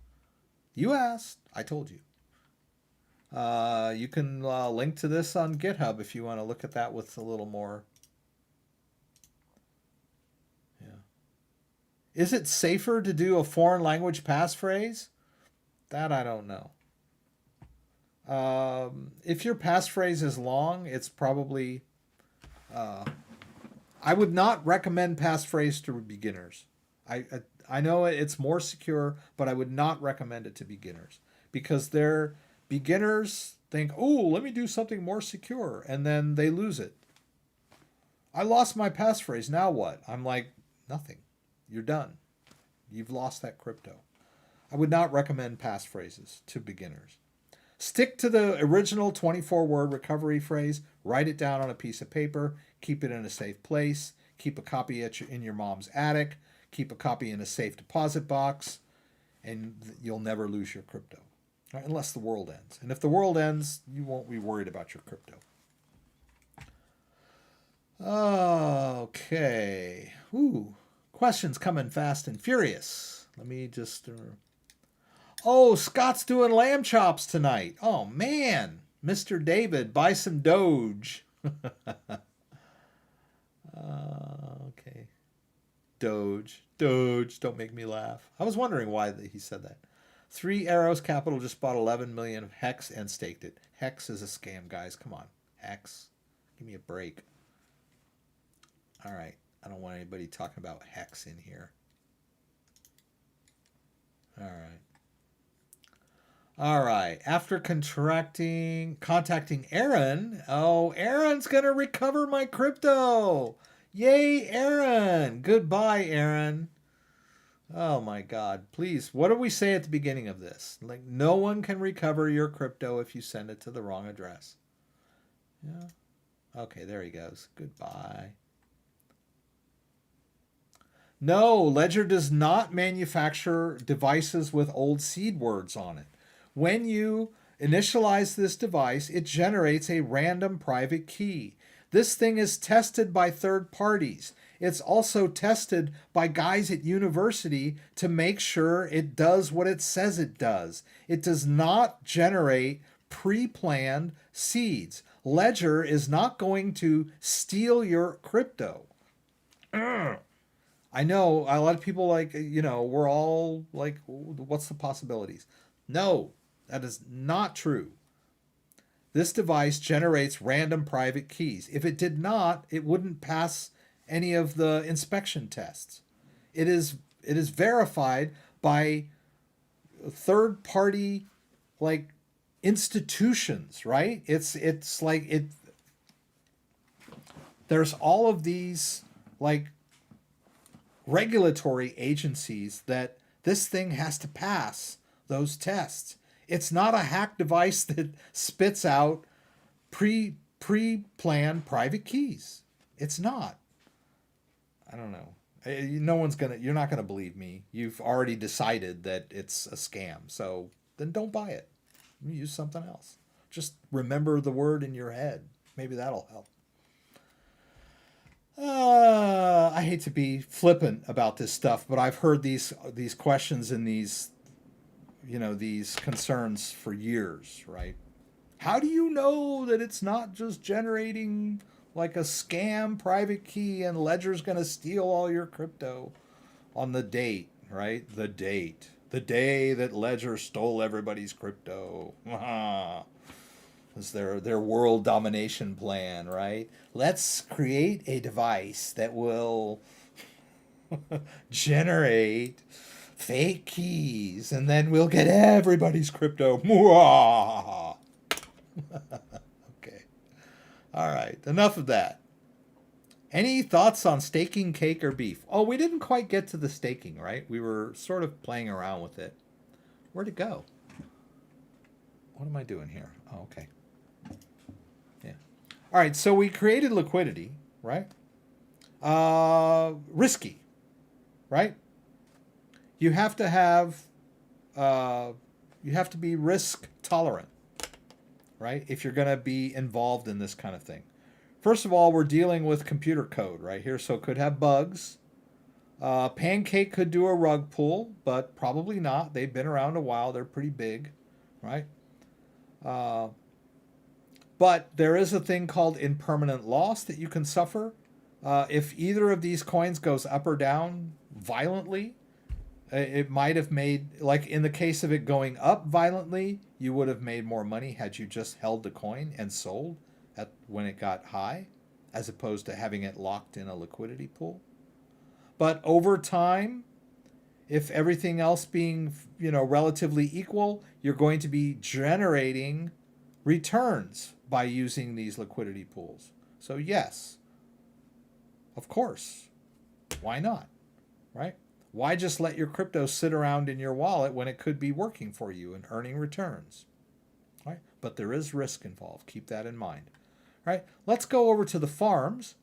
You asked. I told you. You can link to this on GitHub if you want to look at that with a little more. Yeah. Is it safer to do a foreign language passphrase? That I don't know. If your passphrase is long, it's probably... I would not recommend passphrase to beginners. I know it's more secure, but I would not recommend it to beginners because beginners think, oh, let me do something more secure, and then they lose it. I lost my passphrase. Now what? I'm like, nothing. You're done. You've lost that crypto. I would not recommend passphrases to beginners. Stick to the original 24-word recovery phrase. Write it down on a piece of paper. Keep it in a safe place. Keep a copy in your mom's attic. Keep a copy in a safe deposit box. And you'll never lose your crypto. Right? Unless the world ends. And if the world ends, you won't be worried about your crypto. Okay. Ooh. Questions coming fast and furious. Let me just... Oh, Scott's doing lamb chops tonight. Oh, man. Mr. David, buy some Doge. Okay. Doge. Don't make me laugh. I was wondering why he said that. 3 Arrows Capital just bought 11 million of Hex and staked it. Hex is a scam, guys. Come on. Hex. Give me a break. All right. I don't want anybody talking about Hex in here. All right. All right. After contacting Aaron. Oh, Aaron's going to recover my crypto. Yay, Aaron. Goodbye, Aaron. Oh, my God. Please, what do we say at the beginning of this? Like, no one can recover your crypto if you send it to the wrong address. Yeah. Okay, there he goes. Goodbye. No, Ledger does not manufacture devices with old seed words on it. When you initialize this device, it generates a random private key. This thing is tested by third parties. It's also tested by guys at university to make sure it does what it says it does. It does not generate pre-planned seeds. Ledger is not going to steal your crypto. I know a lot of people we're all like, what's the possibilities? No, that is not true. This device generates random private keys. If it did not, it wouldn't pass any of the inspection tests. It is verified by third party institutions, right? It's like it. There's all of these regulatory agencies that this thing has to pass those tests. It's not a hack device that spits out pre-planned private keys. It's not. I don't know. No one's gonna. You're not gonna believe me. You've already decided that it's a scam. So then don't buy it. Use something else. Just remember the word in your head. Maybe that'll help. I hate to be flippant about this stuff, but I've heard these questions and these these concerns for years, right? How do you know that it's not just generating like a scam private key and Ledger's going to steal all your crypto on the date, right? The date. The day that Ledger stole everybody's crypto. Was their world domination plan, right? Let's create a device that will generate fake keys and then we'll get everybody's crypto. Okay. All right. Enough of that. Any thoughts on staking cake or beef? Oh, we didn't quite get to the staking, right? We were sort of playing around with it. Where'd it go? What am I doing here? Oh, okay. Yeah. All right. So we created liquidity, right? Risky, right? You have to have, you have to be risk tolerant, right? If you're going to be involved in this kind of thing. First of all, we're dealing with computer code right here, so it could have bugs. Pancake could do a rug pull, but probably not. They've been around a while. They're pretty big, right? But there is a thing called impermanent loss that you can suffer. If either of these coins goes up or down violently, it might have made, like in the case of it going up violently, you would have made more money had you just held the coin and sold when it got high, as opposed to having it locked in a liquidity pool. But over time, if everything else being, relatively equal, you're going to be generating returns by using these liquidity pools. So yes, of course, why not, right? Why just let your crypto sit around in your wallet when it could be working for you and earning returns, right? But there is risk involved. Keep that in mind, right? Let's go over to the farms.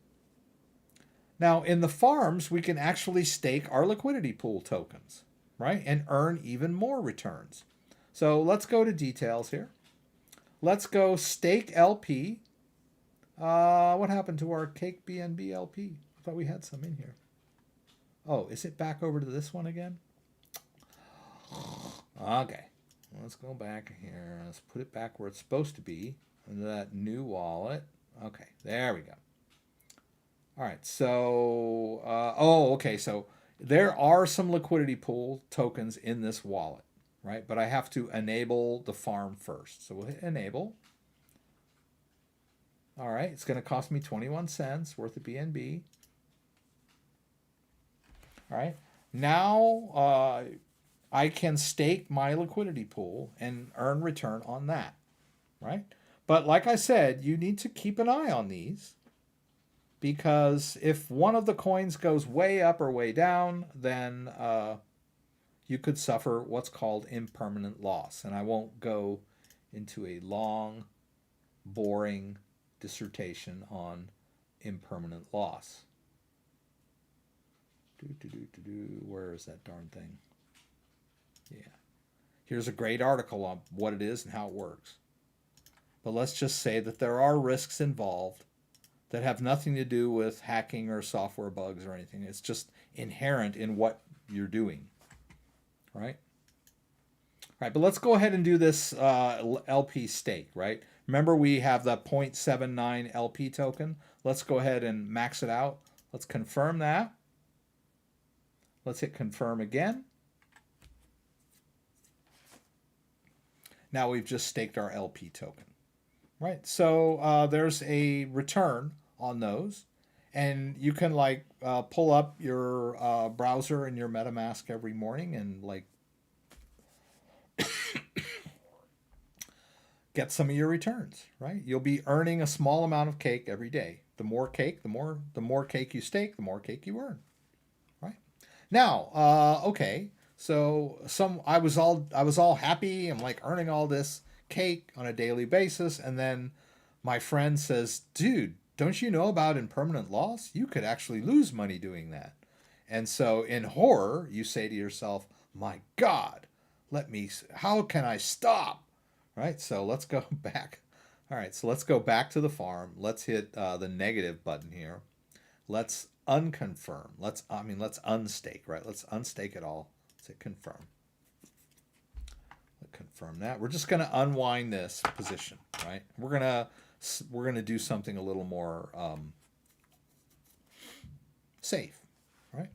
Now, in the farms, we can actually stake our liquidity pool tokens, right? And earn even more returns. So let's go to details here. Let's go stake LP. What happened to our Cake BNB LP? I thought we had some in here. Oh, is it back over to this one again? Okay. Let's go back here. Let's put it back where it's supposed to be. Into that new wallet. Okay, there we go. All right, so, okay, so there are some liquidity pool tokens in this wallet, right? But I have to enable the farm first. So we'll hit enable. All right, it's going to cost me 21 cents worth of BNB. All right, now I can stake my liquidity pool and earn return on that, right? But like I said, you need to keep an eye on these, because if one of the coins goes way up or way down, then you could suffer what's called impermanent loss. And I won't go into a long, boring dissertation on impermanent loss. Where is that darn thing? Yeah. Here's a great article on what it is and how it works. But let's just say that there are risks involved that have nothing to do with hacking or software bugs or anything. It's just inherent in what you're doing, right? Right, but let's go ahead and do this LP stake, right? Remember, we have the 0.79 LP token. Let's go ahead and max it out. Let's confirm that. Let's hit confirm again. Now we've just staked our LP token, right? So there's a return on those, and you can like pull up your browser and your MetaMask every morning and like get some of your returns, right? You'll be earning a small amount of cake every day. The more cake, the more cake you stake, the more cake you earn, right? Now, okay, so I was all happy. I'm like earning all this cake on a daily basis, and then my friend says, "Dude, don't you know about impermanent loss? You could actually lose money doing that. And so in horror, you say to yourself, my God, how can I stop? Right? So let's go back. All right, so let's go back to the farm. Let's hit the negative button here. Let's unconfirm. Let's unstake, right? Let's unstake it all. Let's hit confirm. Let's confirm that. We're just going to unwind this position, right? We're going to do something a little more safe, right?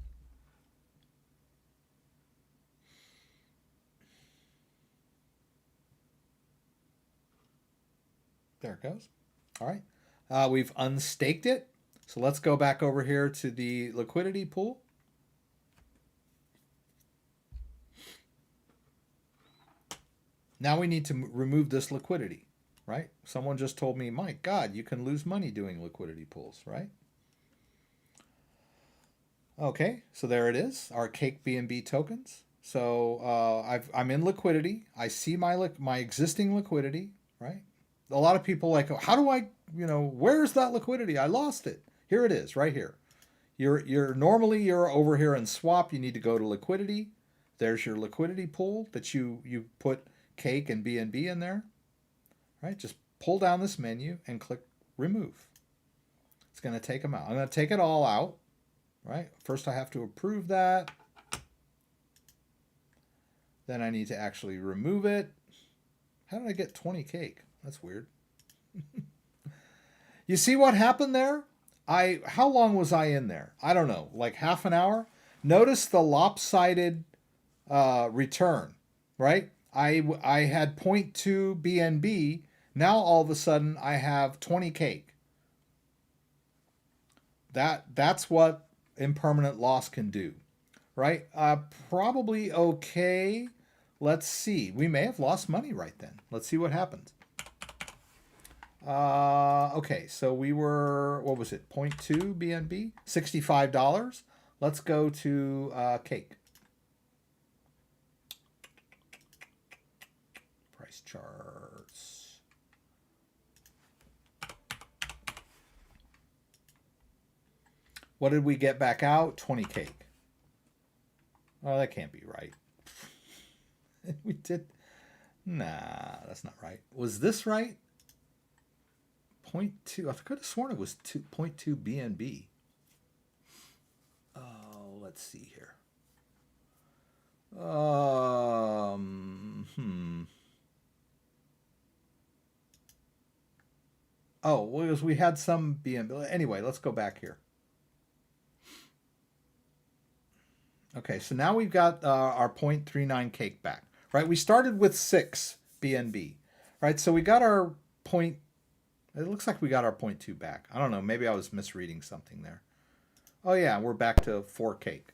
There it goes. All right. We've unstaked it. So let's go back over here to the liquidity pool. Now we need to remove this liquidity, right? Someone just told me, my God, you can lose money doing liquidity pools, right? Okay, so there it is, our Cake BNB tokens. So I'm in liquidity. I see my existing liquidity, right? A lot of people like, how do I, where's that liquidity? I lost it. Here it is, right here. Normally you're over here in swap. You need to go to liquidity. There's your liquidity pool that you put Cake and BNB in there, right? Just pull down this menu and click remove. It's going to take them out. I'm going to take it all out, right? First I have to approve that. Then I need to actually remove it. How did I get 20 Cake? That's weird. You see what happened there? How long was I in there? I don't know, like half an hour? Notice the lopsided return, right? I had 0.2 BNB. Now all of a sudden I have 20 Cake. That's what impermanent loss can do, right? Probably okay. Let's see. We may have lost money right then. Let's see what happens. Okay, so we were, what was it, 0.2 BNB? $65. Let's go to Cake. Price charts. What did we get back out? 20 Cake. Oh, that can't be right. We did. Nah, that's not right. Was this right? 0.2. I could have sworn it was 2.2 BNB. Oh, let's see here. Oh, well, we had some BNB. Anyway, let's go back here. Okay, so now we've got our 0.39 Cake back, right? We started with 6 BNB, right? So we got our point. It looks like we got our 0.2 back. I don't know. Maybe I was misreading something there. Oh, yeah, we're back to 4 Cake,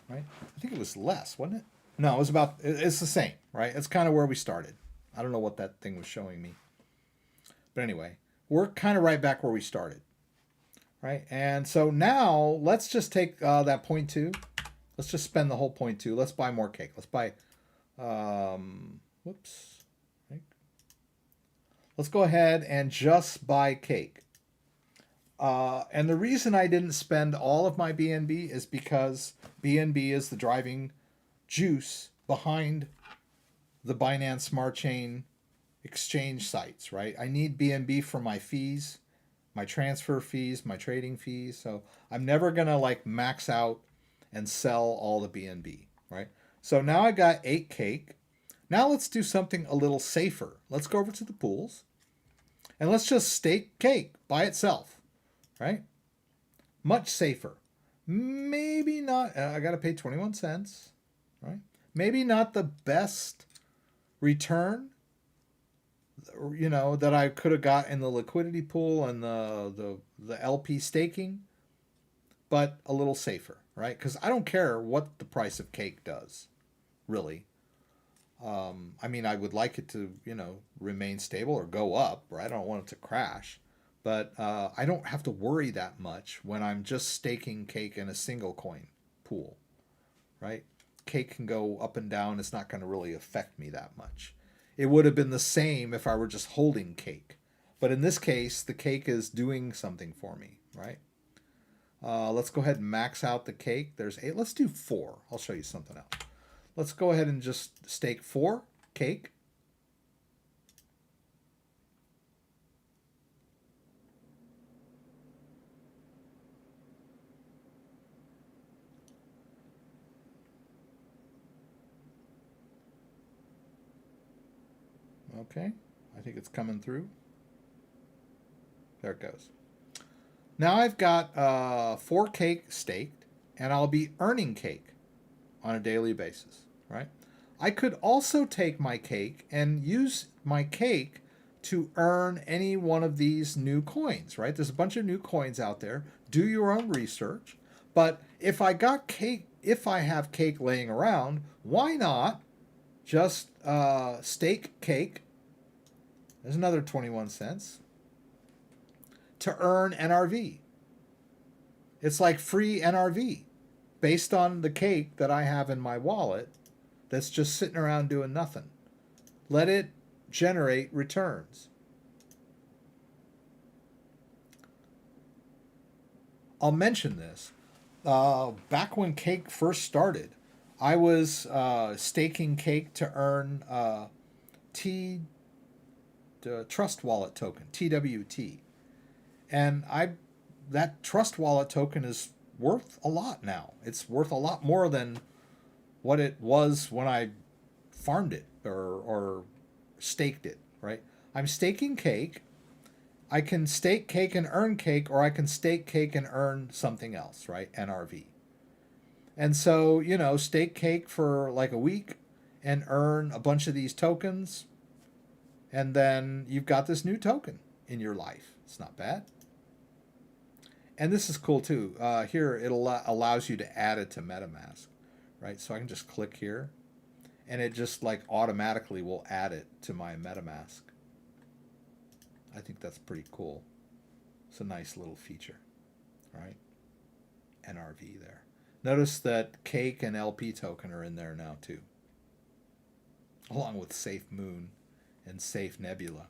right? I think it was less, wasn't it? No, it's the same, right? It's kind of where we started. I don't know what that thing was showing me. But anyway, we're kind of right back where we started, right? And so now let's just take that 0.2. Let's just spend the whole 0.2. Let's buy more Cake. Let's buy, whoops. Right. Let's go ahead and just buy Cake. And the reason I didn't spend all of my BNB is because BNB is the driving juice behind the Binance Smart Chain exchange sites, right? I need BNB for my fees, my transfer fees, my trading fees. So I'm never going to like max out and sell all the BNB, right? So now I got 8 Cake. Now let's do something a little safer. Let's go over to the pools and let's just stake Cake by itself, right? Much safer. Maybe not, I got to pay 21 cents, right? Maybe not the best return, that I could have got in the liquidity pool and the LP staking, but a little safer, right? Because I don't care what the price of Cake does, really. I mean, I would like it to, remain stable or go up, right? I don't want it to crash. But I don't have to worry that much when I'm just staking Cake in a single coin pool, right? Cake can go up and down. It's not going to really affect me that much. It would have been the same if I were just holding Cake. But in this case, the cake is doing something for me, right? Let's go ahead and max out the cake. There's 8. Let's do 4. I'll show you something else. Let's go ahead and just stake 4 cake. Okay, I think it's coming through. There it goes. Now I've got 4 cake staked, and I'll be earning cake on a daily basis, right? I could also take my cake and use my cake to earn any one of these new coins, right? There's a bunch of new coins out there. Do your own research. But if I got cake, if I have cake laying around, why not just stake cake? There's another 21 cents to earn NRV. It's like free NRV based on the cake that I have in my wallet that's just sitting around doing nothing. Let it generate returns. I'll mention this. Back when cake first started, I was staking cake to earn Trust Wallet token, TWT. And that Trust Wallet token is worth a lot now. It's worth a lot more than what it was when I farmed it or staked it, right? I'm staking cake. I can stake cake and earn cake, or I can stake cake and earn something else, right? NRV. And so, you know, stake cake for like a week and earn a bunch of these tokens. And then you've got this new token in your life. It's not bad. And this is cool too. Here, it allows you to add it to MetaMask, right? So I can just click here, and it just like automatically will add it to my MetaMask. I think that's pretty cool. It's a nice little feature, right? NRV there. Notice that Cake and LP token are in there now too, along with Safe Moon and Safe Nebula.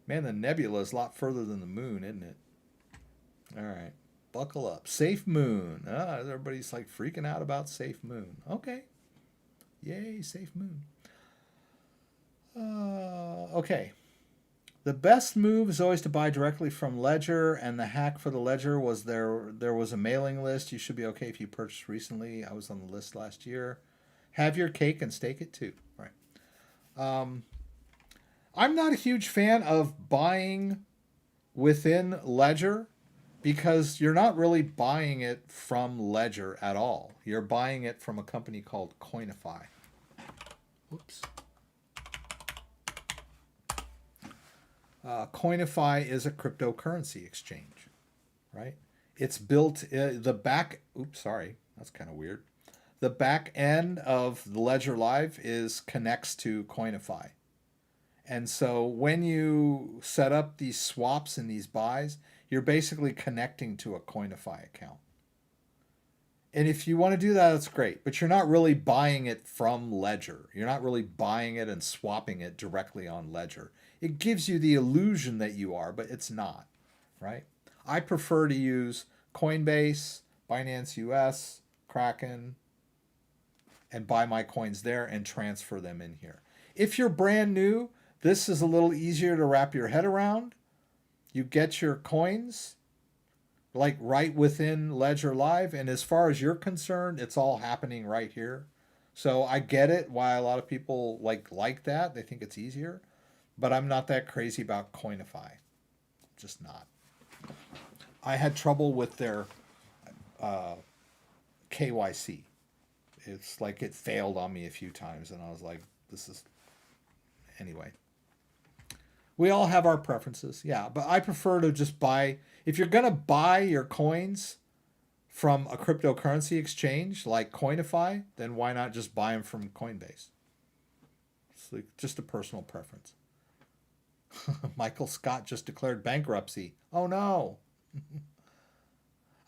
Man, the nebula is a lot further than the moon, isn't it? All right. Buckle up. Safe Moon. Everybody's like freaking out about Safe Moon. Okay. Yay, Safe Moon. Okay. The best move is always to buy directly from Ledger, and the hack for the Ledger was there was a mailing list. You should be okay if you purchased recently. I was on the list last year. Have your cake and stake it too. Right. I'm not a huge fan of buying within Ledger because you're not really buying it from Ledger at all. You're buying it from a company called Coinify. Whoops. Coinify is a cryptocurrency exchange, right? It's built, the back, oops, sorry, that's kind of weird. The back end of the Ledger Live connects to Coinify. And so when you set up these swaps and these buys, you're basically connecting to a Coinify account. And if you want to do that, that's great. But you're not really buying it from Ledger. You're not really buying it and swapping it directly on Ledger. It gives you the illusion that you are, but it's not, right? I prefer to use Coinbase, Binance US, Kraken, and buy my coins there and transfer them in here. If you're brand new, this is a little easier to wrap your head around. You get your coins like right within Ledger Live, and as far as you're concerned, it's all happening right here. So I get it why a lot of people like that. They think it's easier, but I'm not that crazy about Coinify. Just not. I had trouble with their KYC. It's like it failed on me a few times, and I was like, this is... Anyway. We all have our preferences, yeah, but I prefer to just buy... If you're going to buy your coins from a cryptocurrency exchange like Coinify, then why not just buy them from Coinbase? It's like just a personal preference. Michael Scott just declared bankruptcy. Oh, no.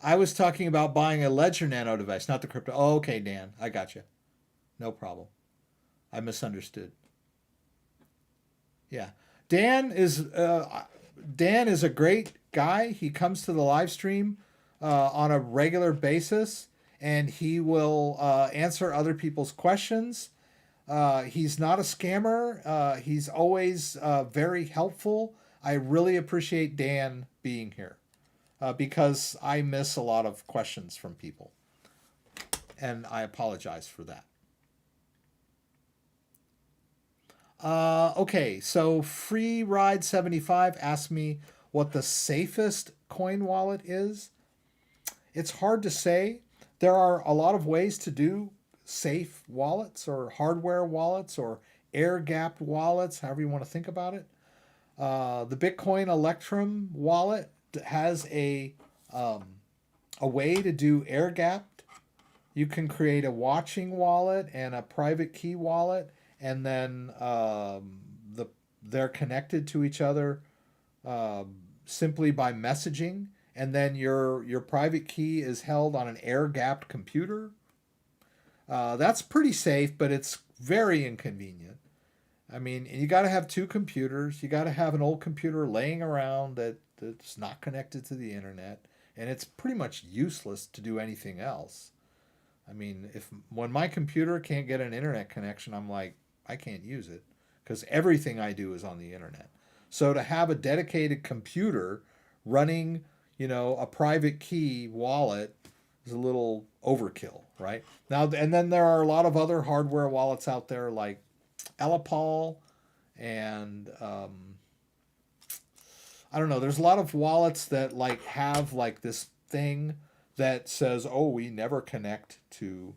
I was talking about buying a Ledger Nano device, not the crypto. Oh, okay, Dan. I got you. No problem. I misunderstood. Yeah. Dan is Dan is a great guy. He comes to the live stream on a regular basis, and he will answer other people's questions. He's not a scammer. He's always very helpful. I really appreciate Dan being here because I miss a lot of questions from people, and I apologize for that. Okay, so Free Ride 75 asked me what the safest coin wallet is. It's hard to say. There are a lot of ways to do safe wallets or hardware wallets or air-gapped wallets, however you want to think about it. The Bitcoin Electrum wallet has a way to do air-gapped. You can create a watching wallet and a private key wallet, and then they're connected to each other simply by messaging, and then your private key is held on an air-gapped computer. That's pretty safe, but it's very inconvenient. I mean, you got to have two computers. You got to have an old computer laying around that's not connected to the internet, and it's pretty much useless to do anything else. I mean, when my computer can't get an internet connection, I'm like, I can't use it because everything I do is on the internet. So to have a dedicated computer running, a private key wallet is a little overkill, right? Now, and then there are a lot of other hardware wallets out there like Elapal and I don't know. There's a lot of wallets that have this thing that says, "Oh, we never connect to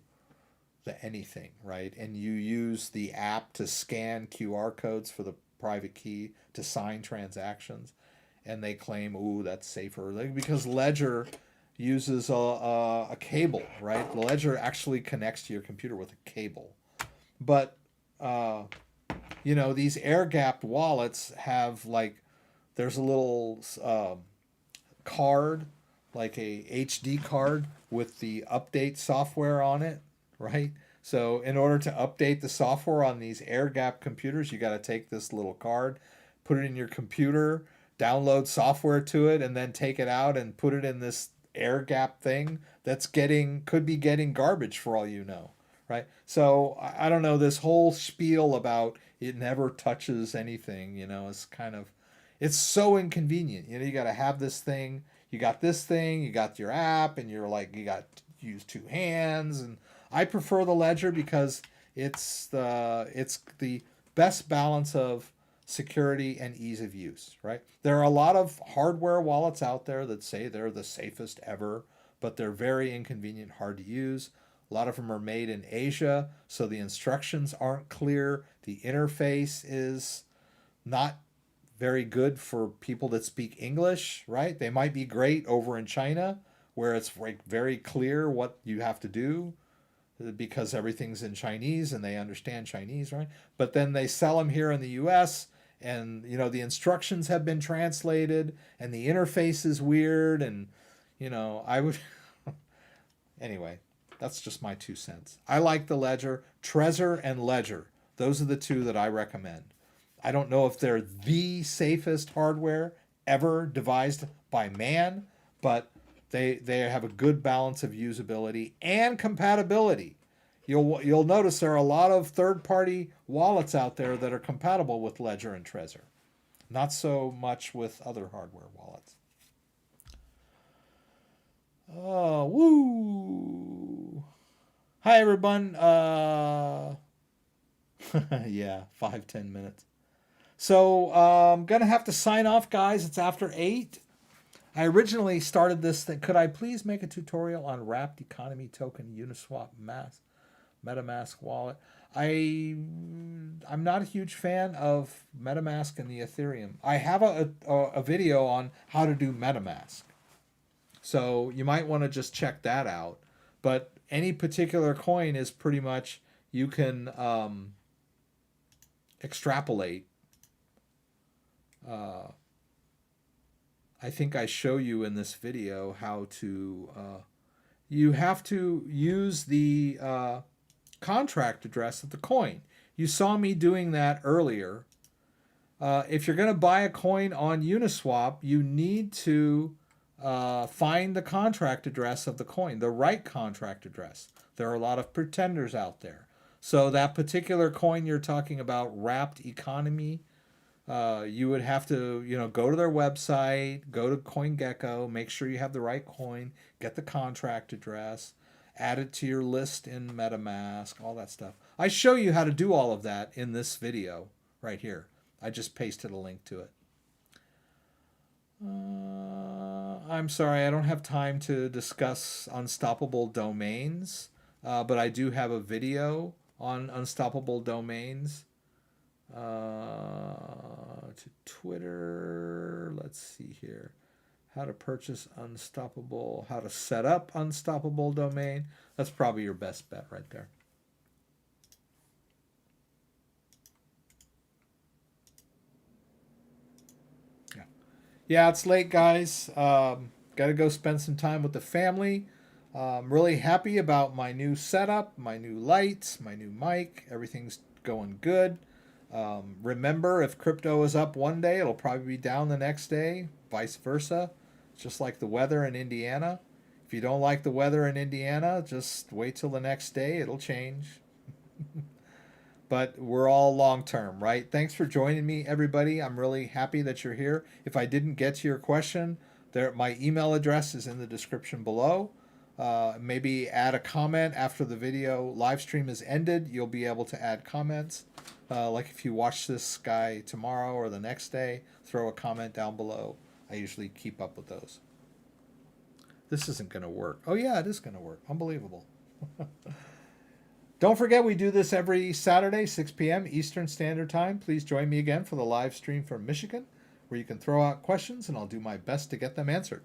the anything," right? And you use the app to scan QR codes for the private key to sign transactions, and they claim, "Ooh, that's safer," because Ledger uses a cable, right? Ledger actually connects to your computer with a cable, but these air-gapped wallets have there's a little card, like a HD card with the update software on it, right? So in order to update the software on these air-gapped computers, you got to take this little card, put it in your computer, download software to it, and then take it out and put it in this air-gapped thing that's could be getting garbage for all you know, right? So I don't know, this whole spiel about it never touches anything, is it's so inconvenient. You got to have this thing. You got this thing. You got your app, and you got to use two hands. And I prefer the Ledger because it's the best balance of security and ease of use, right? There are a lot of hardware wallets out there that say they're the safest ever, but they're very inconvenient, hard to use. A lot of them are made in Asia, so the instructions aren't clear. The interface is not very good for people that speak English, right? They might be great over in China, where it's very clear what you have to do because everything's in Chinese and they understand Chinese, right? But then they sell them here in the US, and the instructions have been translated and the interface is weird, and I would anyway, that's just my 2 cents. I like the Ledger. Trezor and Ledger, those are the two that I recommend. I don't know if they're the safest hardware ever devised by man, but they have a good balance of usability and compatibility. You'll notice there are a lot of third-party wallets out there that are compatible with Ledger and Trezor. Not so much with other hardware wallets. Oh, woo! Hi, everyone. Yeah, 5-10 minutes. So I'm going to have to sign off, guys. It's after 8. I originally started this thing. Could I please make a tutorial on Wrapped Economy Token Uniswap MetaMask wallet? I'm not a huge fan of MetaMask and the Ethereum. I have a video on how to do MetaMask. So you might want to just check that out. But any particular coin is pretty much, you can extrapolate. I think I show you in this video how to, you have to use the contract address of the coin. You saw me doing that earlier. If you're going to buy a coin on Uniswap, you need to find the contract address of the coin, the right contract address. There are a lot of pretenders out there. So that particular coin you're talking about, Wrapped Economy, you would have to, go to their website, go to CoinGecko, make sure you have the right coin, get the contract address, add it to your list in MetaMask, all that stuff. I show you how to do all of that in this video right here. I just pasted a link to it. I'm sorry, I don't have time to discuss unstoppable domains, but I do have a video on unstoppable domains. To Twitter, let's see here. How to purchase unstoppable, how to set up unstoppable domain. That's probably your best bet right there. Yeah, it's late, guys. Got to go spend some time with the family. I'm really happy about my new setup, my new lights, my new mic. Everything's going good. Remember, if crypto is up one day, it'll probably be down the next day, vice versa. It's just like the weather in Indiana. If you don't like the weather in Indiana, just wait till the next day. It'll change. But we're all long term, right? Thanks for joining me, everybody. I'm really happy that you're here. If I didn't get to your question, my email address is in the description below. Maybe add a comment after the video live stream is ended. You'll be able to add comments. Like if you watch this guy tomorrow or the next day, throw a comment down below. I usually keep up with those. This isn't going to work. Oh yeah, it is going to work. Unbelievable. Don't forget, we do this every Saturday, 6 p.m. Eastern Standard Time. Please join me again for the live stream from Michigan, where you can throw out questions and I'll do my best to get them answered.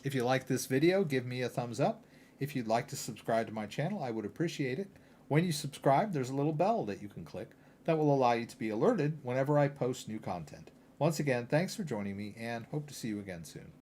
If you like this video, give me a thumbs up. If you'd like to subscribe to my channel, I would appreciate it. When you subscribe, there's a little bell that you can click that will allow you to be alerted whenever I post new content. Once again, thanks for joining me and hope to see you again soon.